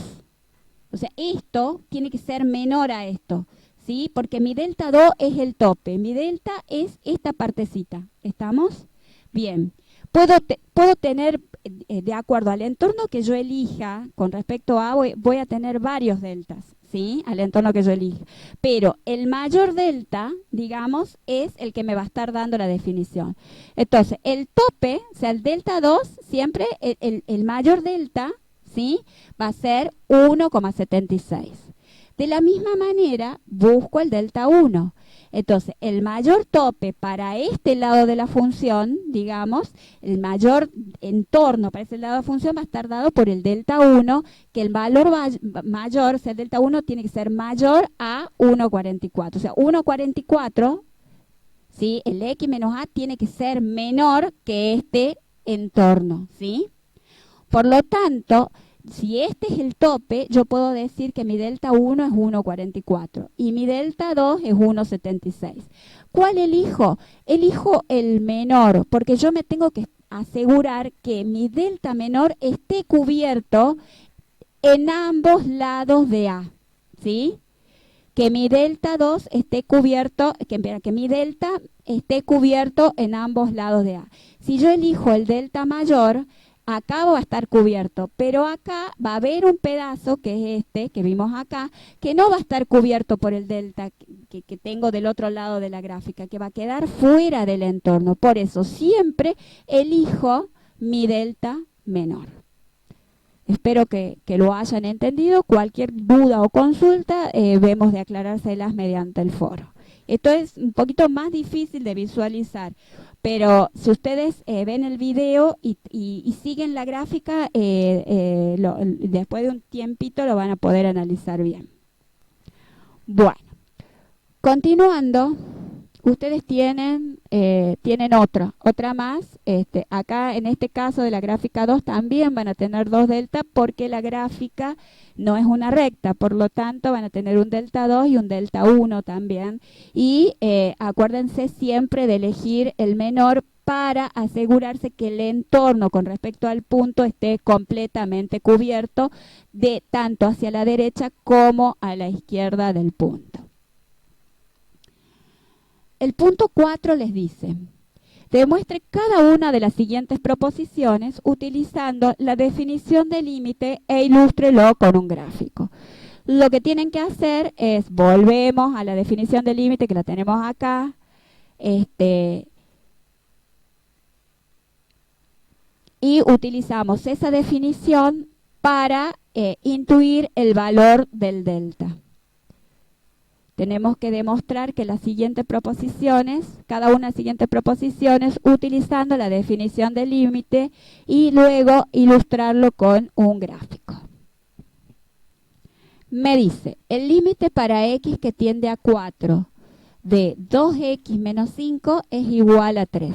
o sea, esto tiene que ser menor a esto, ¿sí? Porque mi delta 2 es el tope, mi delta es esta partecita, ¿estamos? Bien, puedo tener, de acuerdo al entorno que yo elija, con respecto a, voy a tener varios deltas, ¿sí? Al entorno que yo elija. Pero el mayor delta, digamos, es el que me va a estar dando la definición. Entonces, el tope, o sea, el delta 2, siempre el mayor delta, ¿sí? Va a ser 1,76. De la misma manera, busco el delta 1. Entonces, el mayor tope para este lado de la función, digamos, el mayor entorno para ese lado de la función va a estar dado por el delta 1, que el valor mayor, o sea, el delta 1 tiene que ser mayor a 1,44. O sea, 1,44, ¿sí? El X menos A tiene que ser menor que este entorno, ¿sí? Por lo tanto, si este es el tope, yo puedo decir que mi delta 1 es 1,44 y mi delta 2 es 1,76. ¿Cuál elijo? Elijo el menor, porque yo me tengo que asegurar que mi delta menor esté cubierto en ambos lados de A, ¿sí? Que mi delta 2 esté cubierto, que mi delta esté cubierto en ambos lados de A. Si yo elijo el delta mayor, acá va a estar cubierto, pero acá va a haber un pedazo, que es este, que vimos acá, que no va a estar cubierto por el delta que tengo del otro lado de la gráfica, que va a quedar fuera del entorno. Por eso siempre elijo mi delta menor. Espero que lo hayan entendido. Cualquier duda o consulta, vemos de aclarárselas mediante el foro. Esto es un poquito más difícil de visualizar, pero si ustedes ven el video y siguen la gráfica, después de un tiempito lo van a poder analizar bien. Bueno, continuando, ustedes tienen otra más. Acá en este caso de la gráfica 2 también van a tener 2 delta porque la gráfica no es una recta, por lo tanto van a tener un delta 2 y un delta 1 también. Y acuérdense siempre de elegir el menor para asegurarse que el entorno con respecto al punto esté completamente cubierto de tanto hacia la derecha como a la izquierda del punto. El punto 4 les dice: demuestre cada una de las siguientes proposiciones utilizando la definición de límite e ilústrelo con un gráfico. Lo que tienen que hacer es, volvemos a la definición de límite que la tenemos acá, y utilizamos esa definición para intuir el valor del delta. Tenemos que demostrar que las siguientes proposiciones, cada una de las siguientes proposiciones, utilizando la definición del límite y luego ilustrarlo con un gráfico. Me dice, el límite para x que tiende a 4 de 2x menos 5 es igual a 3.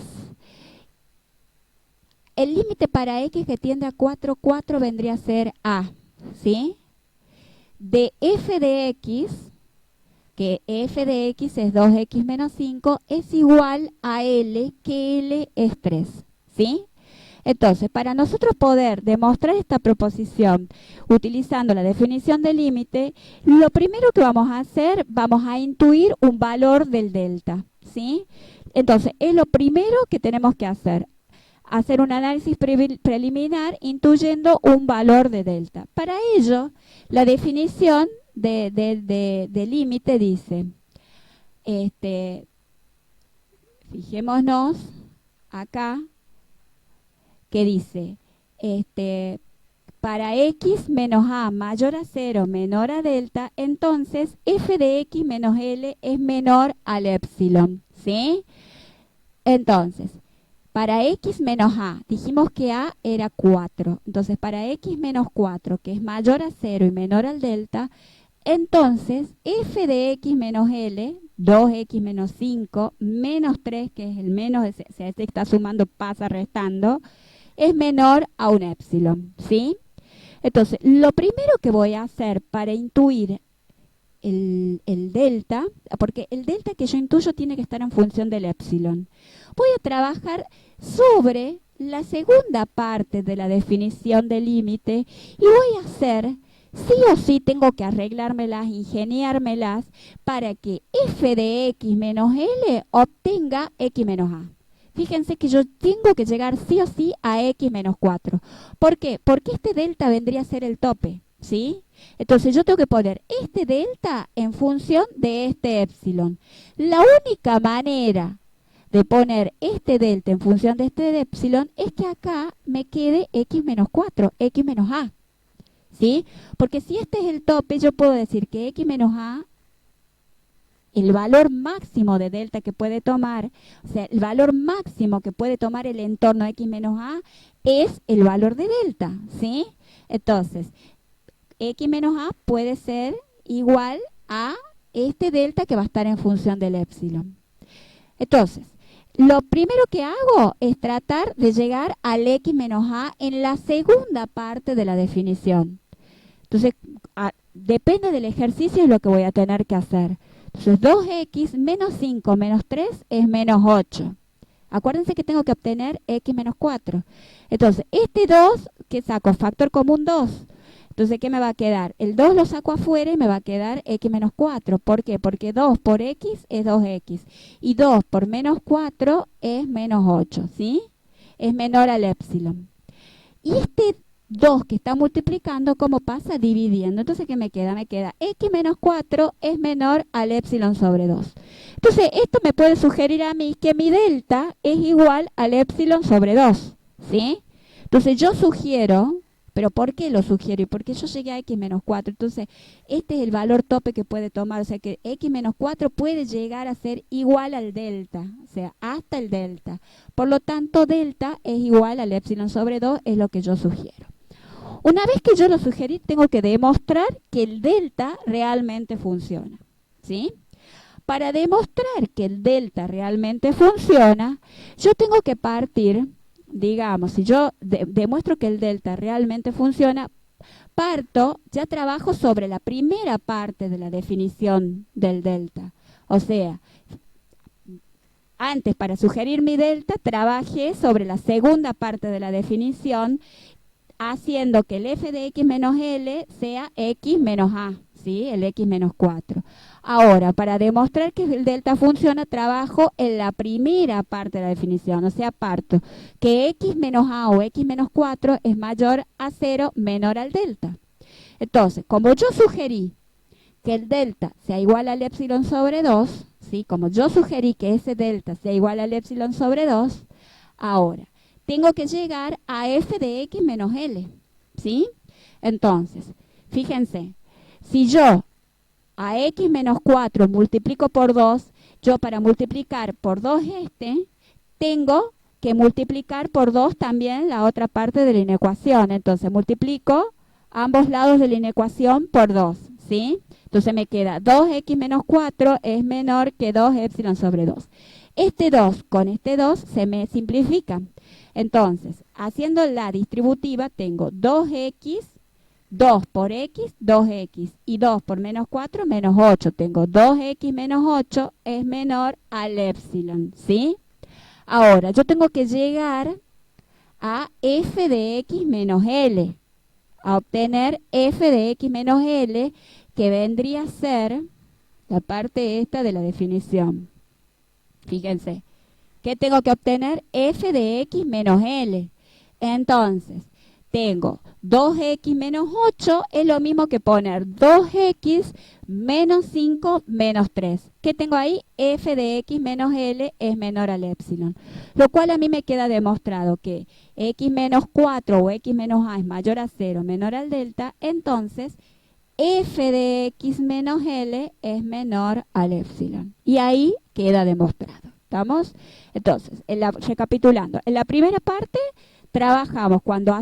El límite para x que tiende a 4, 4 vendría a ser a, ¿sí? De f de x, que f de x es 2x menos 5, es igual a L, que L es 3, ¿sí? Entonces, para nosotros poder demostrar esta proposición utilizando la definición del límite, lo primero que vamos a hacer, vamos a intuir un valor del delta, ¿sí? Entonces, es lo primero que tenemos que hacer un análisis preliminar intuyendo un valor de delta. Para ello, la definición de límite dice, fijémonos acá, que dice para x menos a mayor a 0 menor a delta, entonces f de x menos L es menor al epsilon, ¿sí? Entonces, para x menos a, dijimos que a era 4. Entonces, para x menos 4, que es mayor a 0 y menor al delta, entonces f de x menos L, 2x menos 5, menos 3, que es el menos, se está sumando, pasa restando, es menor a un epsilon, ¿sí? Entonces, lo primero que voy a hacer para intuir el delta, porque el delta que yo intuyo tiene que estar en función del epsilon, voy a trabajar sobre la segunda parte de la definición del límite y voy a hacer, sí o sí tengo que arreglármelas, ingeniármelas, para que f de x menos L obtenga x menos a. Fíjense que yo tengo que llegar sí o sí a x menos 4. ¿Por qué? Porque este delta vendría a ser el tope, ¿sí? Entonces yo tengo que poner este delta en función de este epsilon. La única manera de poner este delta en función de este epsilon es que acá me quede x menos 4, x menos a, ¿sí? Porque si este es el tope, yo puedo decir que x menos a, el valor máximo de delta que puede tomar, o sea, el valor máximo que puede tomar el entorno x menos a es el valor de delta, ¿sí? Entonces, x menos a puede ser igual a este delta que va a estar en función del epsilon. Entonces, lo primero que hago es tratar de llegar al x menos a en la segunda parte de la definición. Entonces, depende del ejercicio es lo que voy a tener que hacer. Entonces, 2x menos 5 menos 3 es menos 8. Acuérdense que tengo que obtener x menos 4. Entonces, este 2, ¿qué saco? Factor común 2. Entonces, ¿qué me va a quedar? El 2 lo saco afuera y me va a quedar x menos 4. ¿Por qué? Porque 2 por x es 2x. Y 2 por menos 4 es menos 8, ¿sí? Es menor al epsilon. Y este 2 que está multiplicando, ¿cómo pasa? Dividiendo. Entonces, ¿qué me queda? Me queda x menos 4 es menor al epsilon sobre 2. Entonces, esto me puede sugerir a mí que mi delta es igual al epsilon sobre 2, ¿sí? Entonces, yo sugiero, pero ¿por qué lo sugiero? Y porque yo llegué a x menos 4. Entonces, este es el valor tope que puede tomar. O sea, que x menos 4 puede llegar a ser igual al delta, o sea, hasta el delta. Por lo tanto, delta es igual al epsilon sobre 2, es lo que yo sugiero. Una vez que yo lo sugerí, tengo que demostrar que el delta realmente funciona, ¿sí? Para demostrar que el delta realmente funciona, yo tengo que partir, digamos, si yo demuestro que el delta realmente funciona, parto, ya trabajo sobre la primera parte de la definición del delta. O sea, antes para sugerir mi delta, trabajé sobre la segunda parte de la definición, haciendo que el f de x menos L sea x menos a, ¿sí? El x menos 4. Ahora, para demostrar que el delta funciona, trabajo en la primera parte de la definición, o sea, parto que x menos a o x menos 4 es mayor a 0 menor al delta. Entonces, como yo sugerí que el delta sea igual al epsilon sobre 2, ¿sí? Como yo sugerí que ese delta sea igual al epsilon sobre 2, ahora tengo que llegar a f de x menos L, ¿sí? Entonces, fíjense, si yo a x menos 4 multiplico por 2, yo para multiplicar por 2 tengo que multiplicar por 2 también la otra parte de la inecuación. Entonces, multiplico ambos lados de la inecuación por 2, ¿sí? Entonces me queda 2x menos 4 es menor que 2 epsilon sobre 2. Este 2 con este 2 se me simplifica. Entonces, haciendo la distributiva, tengo 2x, 2 por x, 2x. Y 2 por menos 4, menos 8. Tengo 2x menos 8 es menor al epsilon, ¿sí? Ahora, yo tengo que llegar a f de x menos L. A obtener f de x menos L, que vendría a ser la parte esta de la definición. Fíjense. ¿Qué tengo que obtener? F de x menos L. Entonces, tengo 2x menos 8, es lo mismo que poner 2x menos 5 menos 3. ¿Qué tengo ahí? F de x menos L es menor al epsilon. Lo cual a mí me queda demostrado que x menos 4 o x menos a es mayor a 0, menor al delta. Entonces, F de x menos L es menor al epsilon. Y ahí queda demostrado. ¿Estamos? Entonces, recapitulando, en la primera parte trabajamos cuando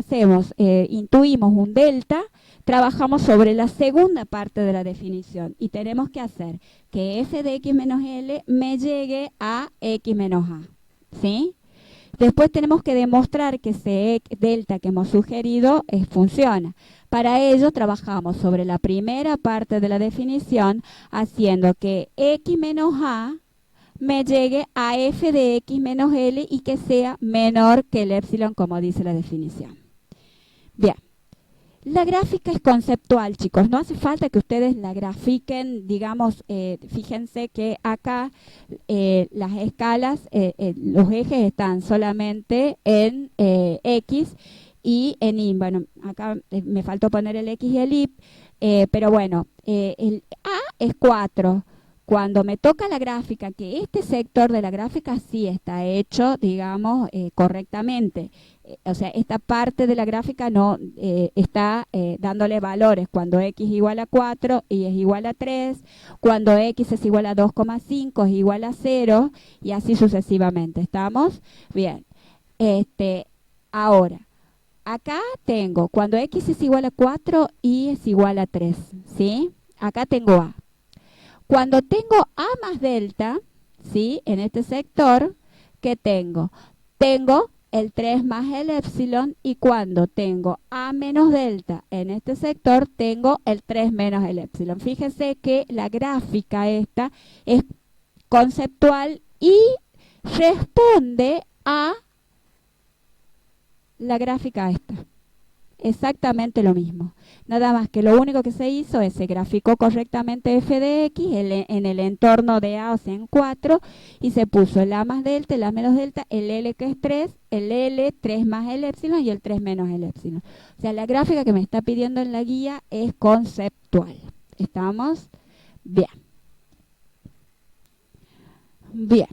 intuimos un delta, trabajamos sobre la segunda parte de la definición y tenemos que hacer que f de x menos L me llegue a x menos a. ¿Sí? Después tenemos que demostrar que ese delta que hemos sugerido funciona. Para ello trabajamos sobre la primera parte de la definición haciendo que x menos a me llegue a f de x menos L y que sea menor que el epsilon, como dice la definición. Bien, la gráfica es conceptual, chicos. No hace falta que ustedes la grafiquen, digamos, fíjense que acá las escalas, los ejes están solamente en X y en Y. Bueno, acá me faltó poner el X y el Y, pero bueno, el A es 4. Cuando me toca la gráfica, que este sector de la gráfica sí está hecho, digamos, correctamente. O sea, esta parte de la gráfica no está dándole valores cuando x es igual a 4, y es igual a 3, cuando x es igual a 2,5 es igual a 0, y así sucesivamente. ¿Estamos? Bien. Ahora, acá tengo, cuando x es igual a 4, y es igual a 3, ¿sí? Acá tengo a. Cuando tengo A más delta, ¿sí? En este sector, ¿qué tengo? Tengo el 3 más el epsilon, y cuando tengo A menos delta en este sector, tengo el 3 menos el epsilon. Fíjense que la gráfica esta es conceptual y responde a la gráfica esta. Exactamente lo mismo. Nada más que lo único que se hizo es se graficó correctamente f de x en el entorno de A, o sea, en 4, y se puso el A más delta, el A menos delta, el L que es 3, el L, 3 más el epsilon y el 3 menos el epsilon. O sea, la gráfica que me está pidiendo en la guía es conceptual. ¿Estamos? Bien. Bien.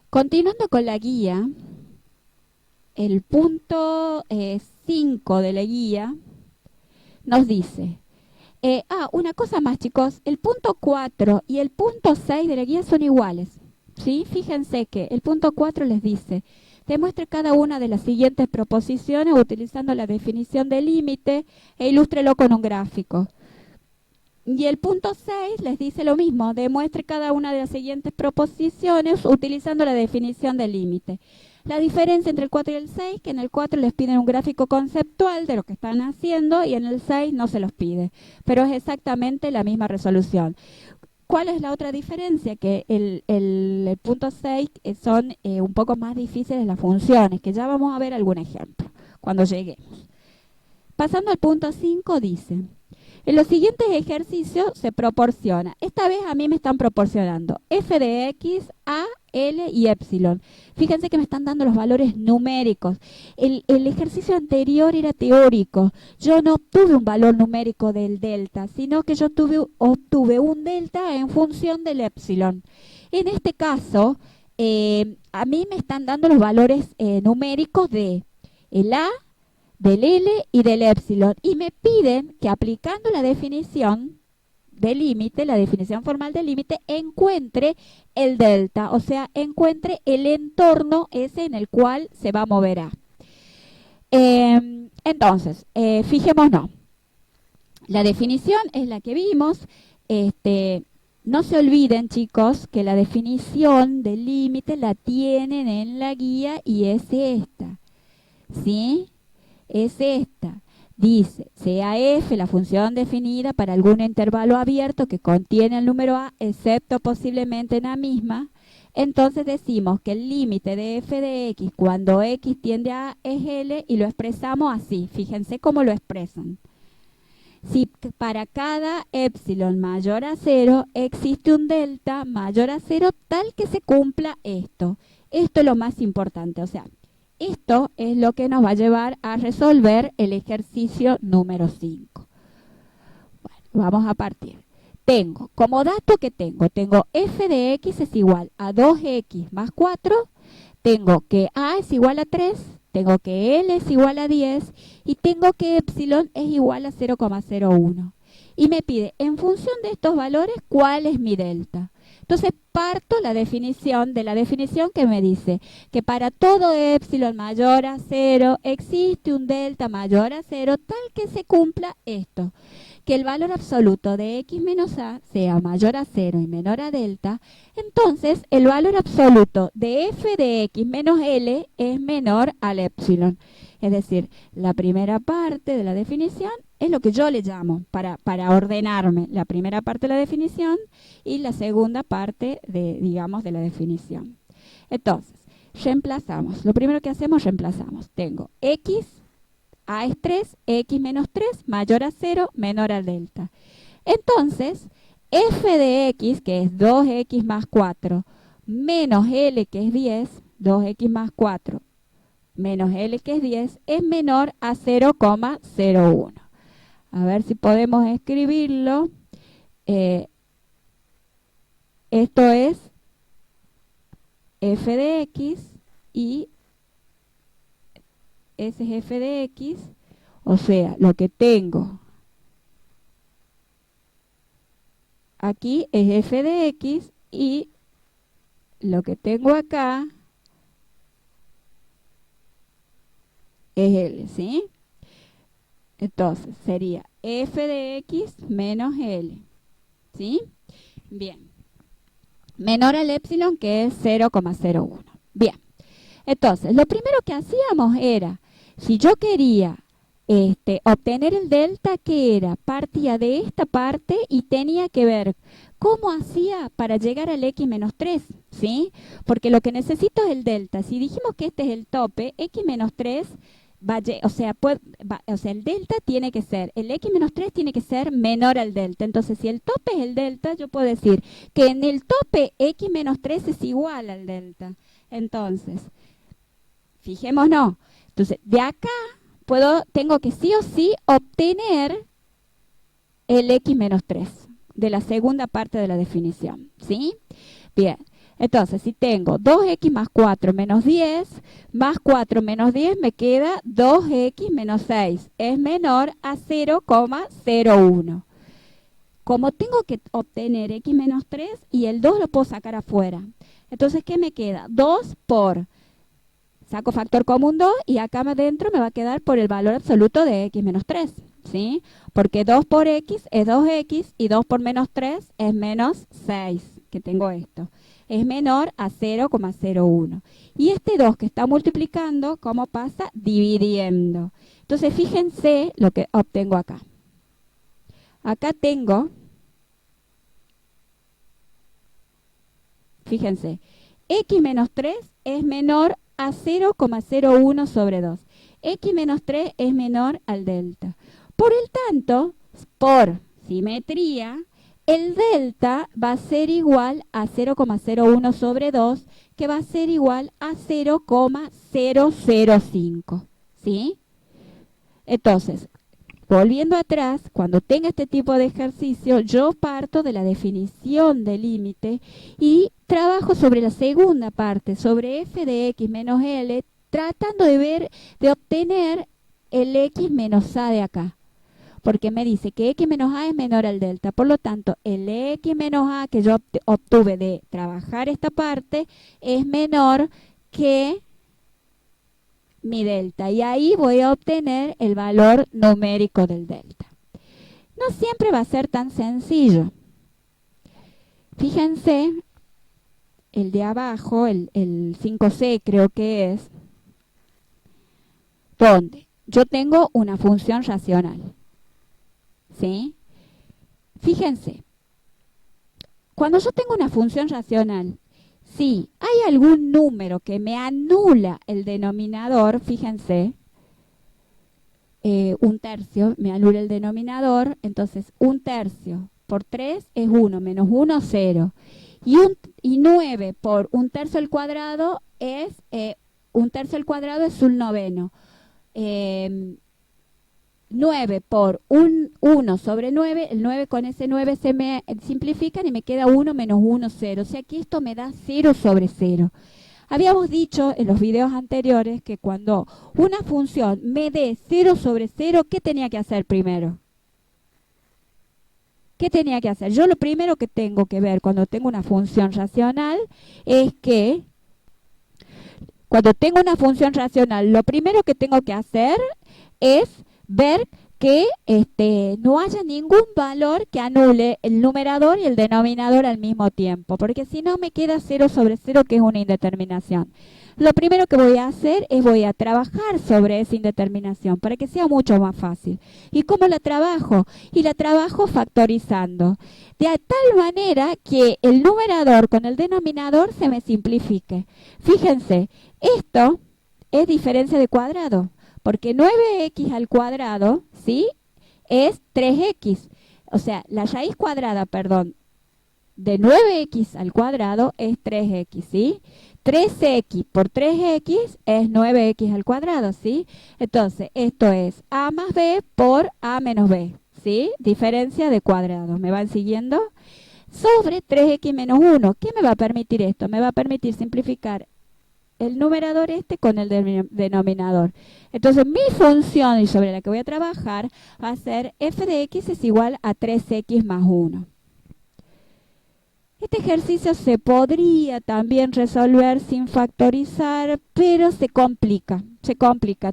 Continuando con la guía, el punto 5 de la guía nos dice, una cosa más, chicos, el punto 4 y el punto 6 de la guía son iguales, ¿sí? Fíjense que el punto 4 les dice, demuestre cada una de las siguientes proposiciones utilizando la definición de límite e ilústrelo con un gráfico. Y el punto 6 les dice lo mismo, demuestre cada una de las siguientes proposiciones utilizando la definición de límite. La diferencia entre el 4 y el 6, que en el 4 les piden un gráfico conceptual de lo que están haciendo y en el 6 no se los pide, pero es exactamente la misma resolución. ¿Cuál es la otra diferencia? Que el punto 6 son un poco más difíciles las funciones, que ya vamos a ver algún ejemplo cuando lleguemos. Pasando al punto 5 dice, en los siguientes ejercicios se proporciona, esta vez a mí me están proporcionando f de x, a, L y epsilon. Fíjense que me están dando los valores numéricos. El ejercicio anterior era teórico. Yo no obtuve un valor numérico del delta, sino que yo obtuve un delta en función del epsilon. En este caso, a mí me están dando los valores numéricos de el A, del L y del epsilon. Y me piden que aplicando la definición de límite, la definición formal del límite, encuentre el delta, o sea, encuentre el entorno ese en el cual se va a mover A. Entonces, fijémonos, la definición es la que vimos. No se olviden, chicos, que la definición del límite la tienen en la guía y es esta, ¿sí? Es esta. Dice, sea f la función definida para algún intervalo abierto que contiene el número a, excepto posiblemente en A misma, entonces decimos que el límite de f de x cuando x tiende a A es L y lo expresamos así. Fíjense cómo lo expresan. Si para cada epsilon mayor a 0 existe un delta mayor a 0 tal que se cumpla esto. Esto es lo más importante, o sea, esto es lo que nos va a llevar a resolver el ejercicio número 5. Bueno, vamos a partir. Tengo, como dato que tengo f de x es igual a 2x más 4, tengo que a es igual a 3, tengo que L es igual a 10 y tengo que epsilon es igual a 0,01. Y me pide, en función de estos valores, ¿cuál es mi delta? Entonces parto la definición de la definición que me dice que para todo epsilon mayor a 0 existe un delta mayor a 0 tal que se cumpla esto. Que el valor absoluto de x menos a sea mayor a 0 y menor a delta, entonces el valor absoluto de f de x menos L es menor al epsilon. Es decir, la primera parte de la definición es lo que yo le llamo, para ordenarme, la primera parte de la definición y la segunda parte de, digamos, de la definición. Entonces, reemplazamos. Lo primero que hacemos, reemplazamos. Tengo x, a es 3, x menos 3, mayor a 0, menor al delta. Entonces, f de x, que es 2x más 4, menos L, que es 10, 2x más 4, menos L, que es 10, es menor a 0,01. A ver si podemos escribirlo. Esto es f de x y ese es f de x, o sea, lo que tengo aquí es f de x y lo que tengo acá es L, ¿sí? Entonces sería f de x menos L, ¿sí? Bien. Menor al epsilon, que es 0,01. Bien. Entonces, lo primero que hacíamos era, si yo quería obtener el delta, ¿qué era? Partía de esta parte y tenía que ver cómo hacía para llegar al x menos 3, ¿sí? Porque lo que necesito es el delta. Si dijimos que este es el tope, x menos 3, el delta tiene que ser, el x menos 3 tiene que ser menor al delta. Entonces, si el tope es el delta, yo puedo decir que en el tope x menos 3 es igual al delta. Entonces, fijémonos. Entonces, de acá tengo que sí o sí obtener el x menos 3 de la segunda parte de la definición, ¿sí? Bien, entonces si tengo 2x más 4 menos 10, más 4 menos 10 me queda 2x menos 6, es menor a 0,01. Como tengo que obtener x menos 3 y el 2 lo puedo sacar afuera, entonces ¿qué me queda? 2 por... Saco factor común 2 y acá adentro me va a quedar por el valor absoluto de x menos 3, ¿sí? Porque 2 por x es 2x y 2 por menos 3 es menos 6, que tengo esto. Es menor a 0,01. Y este 2 que está multiplicando, ¿cómo pasa? Dividiendo. Entonces, fíjense lo que obtengo acá. Acá tengo, fíjense, x menos 3 es menor a 0,01 sobre 2. X menos 3 es menor al delta. Por el tanto, por simetría, el delta va a ser igual a 0,01 sobre 2, que va a ser igual a 0,005. ¿Sí? Entonces, volviendo atrás, cuando tenga este tipo de ejercicio, yo parto de la definición del límite y trabajo sobre la segunda parte, sobre f de x menos L, tratando de obtener el x menos a de acá. Porque me dice que x menos a es menor al delta. Por lo tanto, el x menos a que yo obtuve de trabajar esta parte es menor que mi delta. Y ahí voy a obtener el valor numérico del delta. No siempre va a ser tan sencillo. Fíjense, el de abajo, el 5C creo que es, donde yo tengo una función racional. ¿Sí? Fíjense, cuando yo tengo una función racional, si hay algún número que me anula el denominador, fíjense, un tercio me anula el denominador, entonces un tercio por 3 es 1, menos 1, 0. Y 9 por un tercio al cuadrado es un tercio al cuadrado es un noveno. 9 por 1 sobre 9, el 9 con ese 9 se me simplifican y me queda 1 menos 1, 0. O sea que esto me da 0 sobre 0. Habíamos dicho en los videos anteriores que cuando una función me dé 0 sobre 0, ¿qué tenía que hacer primero? ¿Qué tenía que hacer? Yo lo primero que tengo que ver cuando tengo una función racional es que cuando tengo una función racional, lo primero que tengo que hacer es ver que no haya ningún valor que anule el numerador y el denominador al mismo tiempo, porque si no me queda 0 sobre 0, que es una indeterminación. Lo primero que voy a hacer es voy a trabajar sobre esa indeterminación para que sea mucho más fácil. ¿Y cómo la trabajo? Y la trabajo factorizando, de tal manera que el numerador con el denominador se me simplifique. Fíjense, esto es diferencia de cuadrado, porque 9x al cuadrado, ¿sí?, es 3x. O sea, la raíz cuadrada, perdón, de 9x al cuadrado es 3x, ¿sí? 3x por 3x es 9x al cuadrado, ¿sí? Entonces, esto es a más b por a menos b, ¿sí? Diferencia de cuadrado. ¿Me van siguiendo? Sobre 3x menos 1. ¿Qué me va a permitir esto? Me va a permitir simplificar el numerador con el denominador. Entonces, mi función y sobre la que voy a trabajar va a ser f de x es igual a 3x más 1. Este ejercicio se podría también resolver sin factorizar, pero se complica.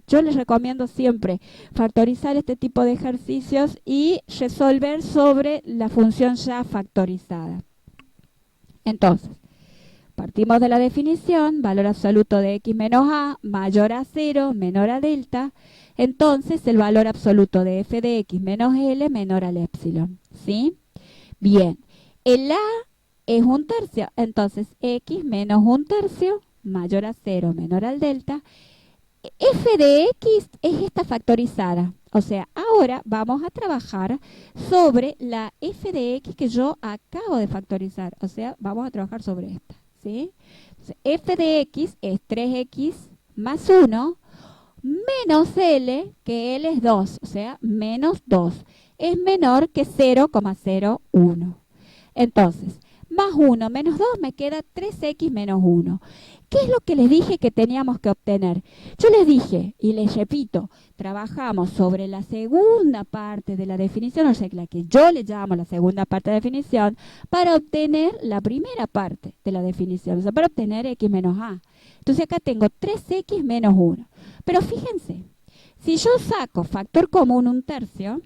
Yo les recomiendo siempre factorizar este tipo de ejercicios y resolver sobre la función ya factorizada. Entonces, partimos de la definición, valor absoluto de x menos a mayor a 0, menor a delta. Entonces, el valor absoluto de f de x menos l menor al epsilon, ¿sí? Bien, el a es un tercio, entonces x menos un tercio mayor a 0, menor al delta. F de x es esta factorizada. O sea, ahora vamos a trabajar sobre la f de x que yo acabo de factorizar. O sea, vamos a trabajar sobre esta, ¿sí? Entonces, f de x es 3x más 1 menos l, que l es 2, o sea, menos 2. Es menor que 0,01. Entonces, más 1 menos 2 me queda 3x menos 1. ¿Qué es lo que les dije que teníamos que obtener? Yo les dije, y les repito, trabajamos sobre la segunda parte de la definición, o sea, la que yo le llamo la segunda parte de la definición, para obtener la primera parte de la definición, o sea, para obtener x menos a. Entonces acá tengo 3x menos 1. Pero fíjense, si yo saco factor común un tercio,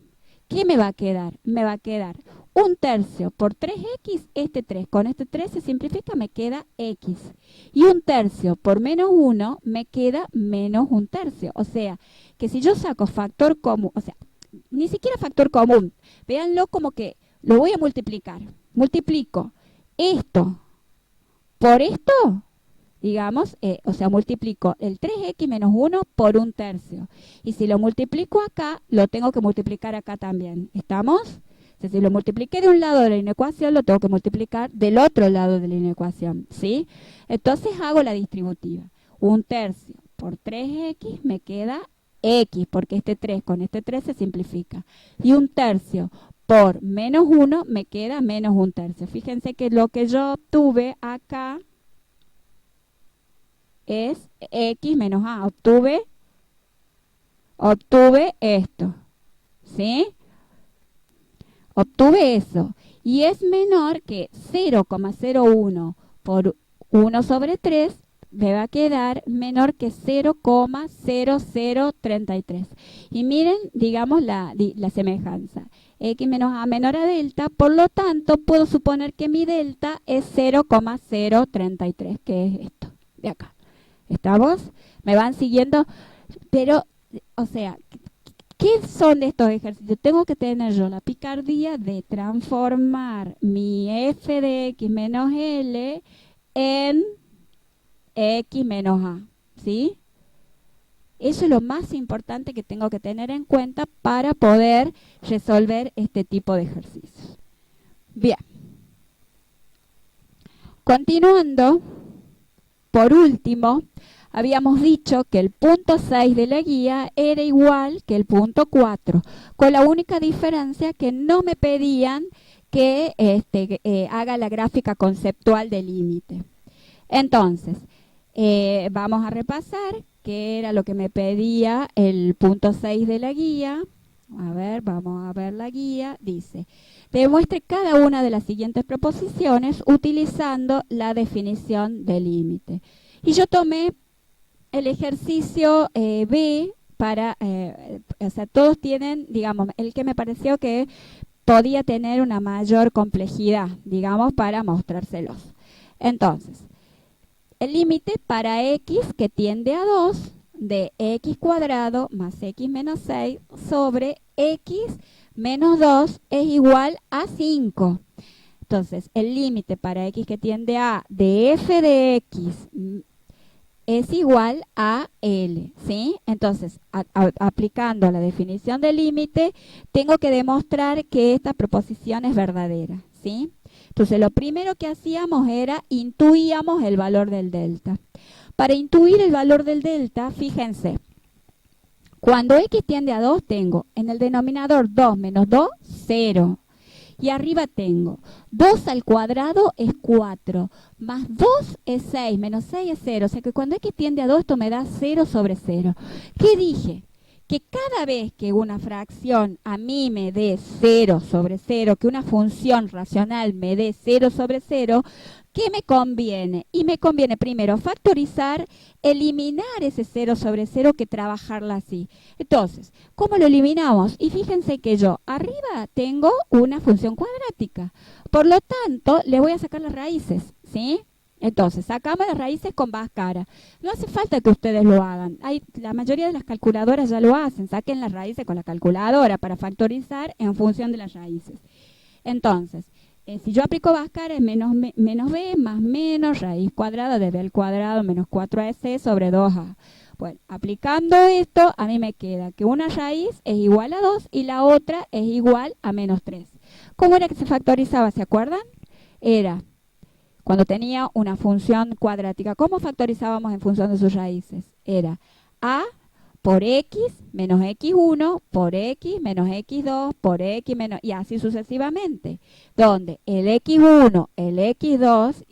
¿qué me va a quedar? Me va a quedar un tercio por 3x, este 3. Con este 3 se simplifica, me queda x. Y un tercio por menos 1 me queda menos un tercio. O sea, que si yo saco factor común, o sea, ni siquiera factor común, véanlo como que lo voy a multiplicar. Multiplico esto por esto, digamos, o sea, multiplico el 3x menos 1 por un tercio. Y si lo multiplico acá, lo tengo que multiplicar acá también. ¿Estamos? O sea, si lo multipliqué de un lado de la inecuación, lo tengo que multiplicar del otro lado de la inecuación, ¿sí? Entonces hago la distributiva. Un tercio por 3x me queda x, porque este 3 con este 3 se simplifica. Y un tercio por menos 1 me queda menos un tercio. Fíjense que lo que yo obtuve acá es x menos a. Obtuve esto, ¿sí? Obtuve eso. Y es menor que 0,01 por 1 sobre 3, me va a quedar menor que 0,0033. Y miren, digamos, la semejanza. X menos a menor a delta, por lo tanto, puedo suponer que mi delta es 0,033, que es esto, de acá. ¿Estamos? ¿Me van siguiendo? Pero, o sea, ¿qué son estos ejercicios? Tengo que tener yo la picardía de transformar mi f de x menos l en x menos a, ¿sí? Eso es lo más importante que tengo que tener en cuenta para poder resolver este tipo de ejercicios. Bien. Continuando, por último, habíamos dicho que el punto 6 de la guía era igual que el punto 4, con la única diferencia que no me pedían que haga la gráfica conceptual del límite. Entonces, vamos a repasar qué era lo que me pedía el punto 6 de la guía. A ver, vamos a ver la guía. Dice, demuestre cada una de las siguientes proposiciones utilizando la definición de límite. Y yo tomé el ejercicio B para, o sea, todos tienen, digamos, el que me pareció que podía tener una mayor complejidad, digamos, para mostrárselos. Entonces, el límite para x que tiende a 2 de x cuadrado más x menos 6 sobre x menos 2 es igual a 5. Entonces, el límite para x que tiende a de f de x es igual a L, ¿sí? Entonces, aplicando la definición del límite, tengo que demostrar que esta proposición es verdadera, ¿sí? Entonces, lo primero que hacíamos era intuíamos el valor del delta. Para intuir el valor del delta, fíjense, cuando x tiende a 2, tengo en el denominador 2 menos 2, 0. Y arriba tengo 2 al cuadrado es 4, más 2 es 6, menos 6 es 0. O sea que cuando x tiende a 2, esto me da 0 sobre 0. ¿Qué dije? Que cada vez que una fracción a mí me dé 0 sobre 0, que una función racional me dé 0 sobre 0, ¿qué me conviene? Y me conviene primero factorizar, eliminar ese 0 sobre 0 que trabajarla así. Entonces, ¿cómo lo eliminamos? Y fíjense que yo arriba tengo una función cuadrática. Por lo tanto, le voy a sacar las raíces, ¿sí? Entonces, sacamos las raíces con Bhaskara. No hace falta que ustedes lo hagan. La mayoría de las calculadoras ya lo hacen. Saquen las raíces con la calculadora para factorizar en función de las raíces. Entonces, si yo aplico Bhaskara es menos b más menos raíz cuadrada de b al cuadrado menos 4ac sobre 2a. Bueno, aplicando esto, a mí me queda que una raíz es igual a 2 y la otra es igual a menos 3. ¿Cómo era que se factorizaba? ¿Se acuerdan? Era cuando tenía una función cuadrática. ¿Cómo factorizábamos en función de sus raíces? Era a por x menos x1 por x menos x2 por x menos... y así sucesivamente. Donde el x1, el x2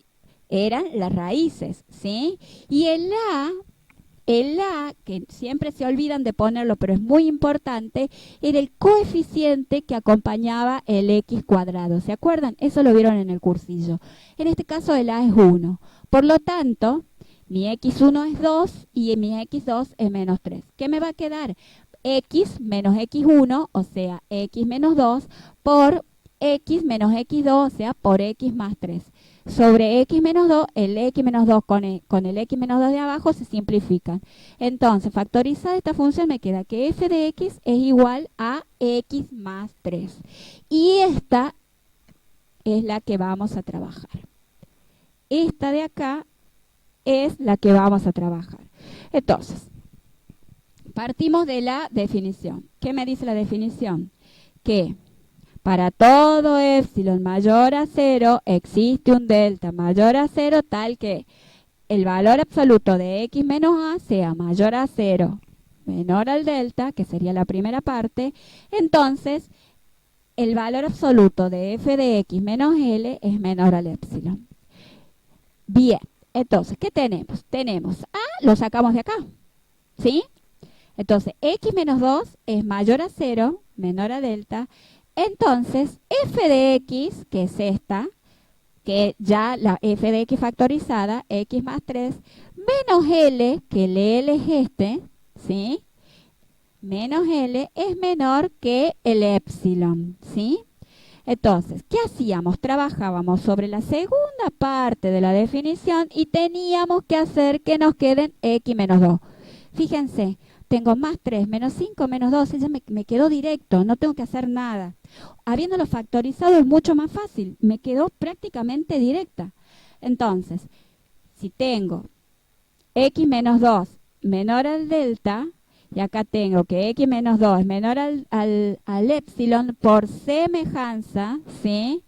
eran las raíces, ¿sí? Y el a, que siempre se olvidan de ponerlo, pero es muy importante, era el coeficiente que acompañaba el x cuadrado. ¿Se acuerdan? Eso lo vieron en el cursillo. En este caso el a es 1. Por lo tanto, mi x1 es 2 y mi x2 es menos 3. ¿Qué me va a quedar? X menos x1, o sea, x menos 2, por x menos x2, o sea, por x más 3. Sobre x menos 2, el x menos 2 con el x menos 2 de abajo se simplifican. Entonces, factorizada esta función me queda que f de x es igual a x más 3. Y esta es la que vamos a trabajar. Esta de acá es la que vamos a trabajar. Entonces, partimos de la definición. ¿Qué me dice la definición? Que para todo epsilon mayor a 0 existe un delta mayor a 0 tal que el valor absoluto de x menos a sea mayor a 0 menor al delta, que sería la primera parte. Entonces, el valor absoluto de f de x menos L es menor al epsilon. Bien, entonces, ¿qué tenemos? Tenemos a, lo sacamos de acá, ¿sí? Entonces, x menos 2 es mayor a 0, menor a delta. Entonces, f de x, que es esta, que ya la f de x factorizada, x más 3, menos L, que el L es este, ¿sí? Menos L es menor que el epsilon, ¿sí? Entonces, ¿qué hacíamos? Trabajábamos sobre la segunda parte de la definición y teníamos que hacer que nos queden x menos 2. Fíjense, tengo más 3, menos 5, menos 2, ya me quedó directo, no tengo que hacer nada. Habiéndolo factorizado es mucho más fácil, me quedó prácticamente directa. Entonces, si tengo x menos 2 menor al delta, y acá tengo que x menos 2 es menor al epsilon, por semejanza, ¿sí?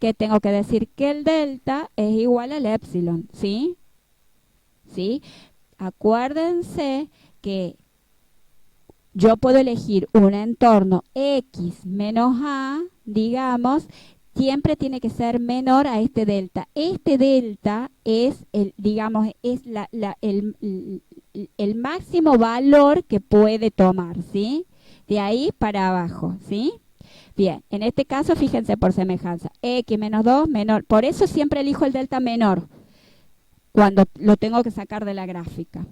Que tengo que decir que el delta es igual al epsilon, ¿sí? ¿Sí? acuérdense que yo puedo elegir un entorno X menos A, digamos, siempre tiene que ser menor a este delta. Este delta es el, digamos, es el máximo valor que puede tomar, ¿sí? De ahí para abajo, ¿sí? Bien, en este caso, fíjense por semejanza, X menos 2 menor, por eso siempre elijo el delta menor, cuando lo tengo que sacar de la gráfica.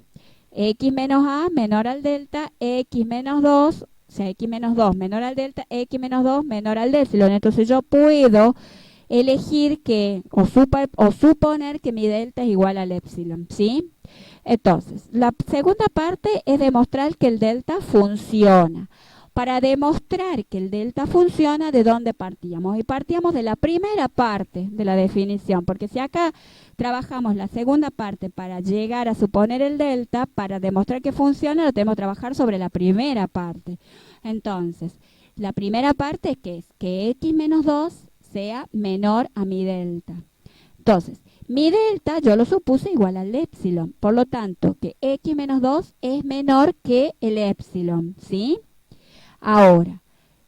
X menos A menor al delta, X menos 2, o sea, X menos 2 menor al delta, X menos 2 menor al epsilon. Entonces yo puedo elegir que, o suponer que mi delta es igual al epsilon, ¿sí? Entonces, la segunda parte es demostrar que el delta funciona. Para demostrar que el delta funciona, ¿de dónde partíamos? Y partíamos de la primera parte de la definición, porque si acá trabajamos la segunda parte para llegar a suponer el delta, para demostrar que funciona, lo tenemos que trabajar sobre la primera parte. Entonces, la primera parte que es que x menos 2 sea menor a mi delta. Entonces, mi delta yo lo supuse igual al epsilon, por lo tanto, que x menos 2 es menor que el epsilon, ¿sí? Ahora,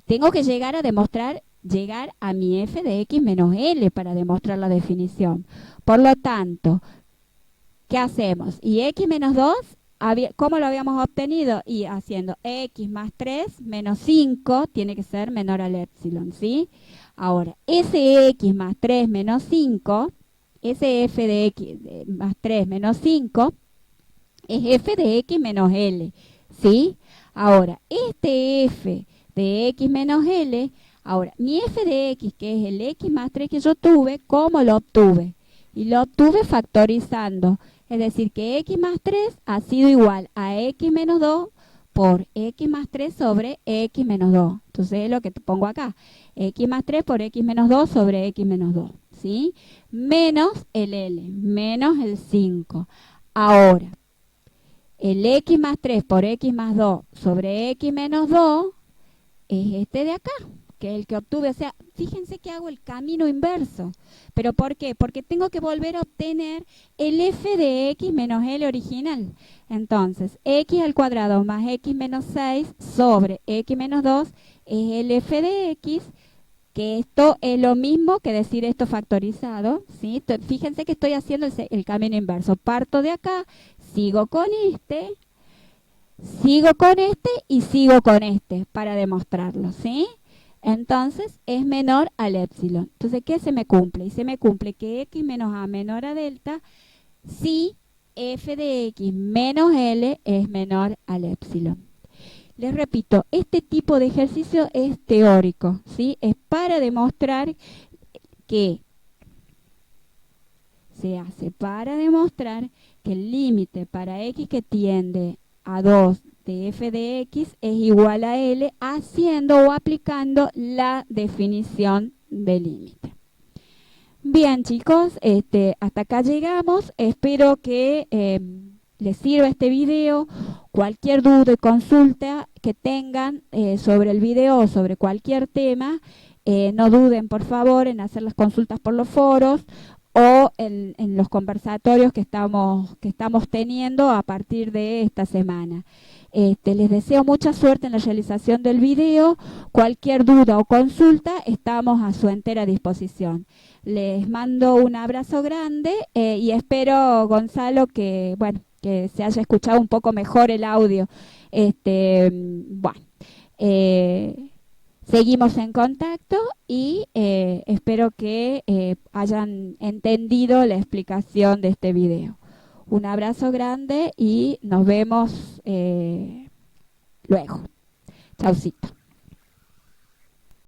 tengo que llegar a mi f de x menos L para demostrar la definición. Por lo tanto, ¿qué hacemos? Y x menos 2, ¿cómo lo habíamos obtenido? Y haciendo x más 3 menos 5 tiene que ser menor al epsilon, ¿sí? Ahora, ese x más 3 menos 5, ese f de x más 3 menos 5, es f de x menos L, ¿sí? Ahora, este f de x menos L, ahora, mi f de x, que es el x más 3 que yo tuve, ¿cómo lo obtuve? Y lo obtuve factorizando, es decir, que x más 3 ha sido igual a x menos 2 por x más 3 sobre x menos 2. Entonces es lo que te pongo acá, x más 3 por x menos 2 sobre x menos 2, ¿sí? Menos el L, menos el 5. Ahora, el x más 3 por x más 2 sobre x menos 2 es este de acá, que es el que obtuve. O sea, fíjense que hago el camino inverso. ¿Pero por qué? Porque tengo que volver a obtener el f de x menos L original. Entonces, x al cuadrado más x menos 6 sobre x menos 2 es el f de x, que esto es lo mismo que decir esto factorizado, ¿sí? Fíjense que estoy haciendo el camino inverso. Parto de acá, sigo con este y sigo con este para demostrarlo, ¿sí? Entonces es menor al epsilon. Entonces, ¿qué se me cumple? Y se me cumple que x menos a menor a delta si f de x menos L es menor al epsilon. Les repito, este tipo de ejercicio es teórico, ¿sí? Es para demostrar que se hace para demostrar que el límite para x que tiende a 2 de f de x es igual a L haciendo o aplicando la definición del límite. Bien, chicos, hasta acá llegamos. Espero que les sirva este video. Cualquier duda y consulta que tengan sobre el video o sobre cualquier tema, no duden, por favor, en hacer las consultas por los foros o en los conversatorios que estamos teniendo a partir de esta semana. Les deseo mucha suerte en la realización del video. Cualquier duda o consulta, estamos a su entera disposición. Les mando un abrazo grande y espero, Gonzalo, que se haya escuchado un poco mejor el audio. Seguimos en contacto y espero que hayan entendido la explicación de este video. Un abrazo grande y nos vemos luego. Chaucito.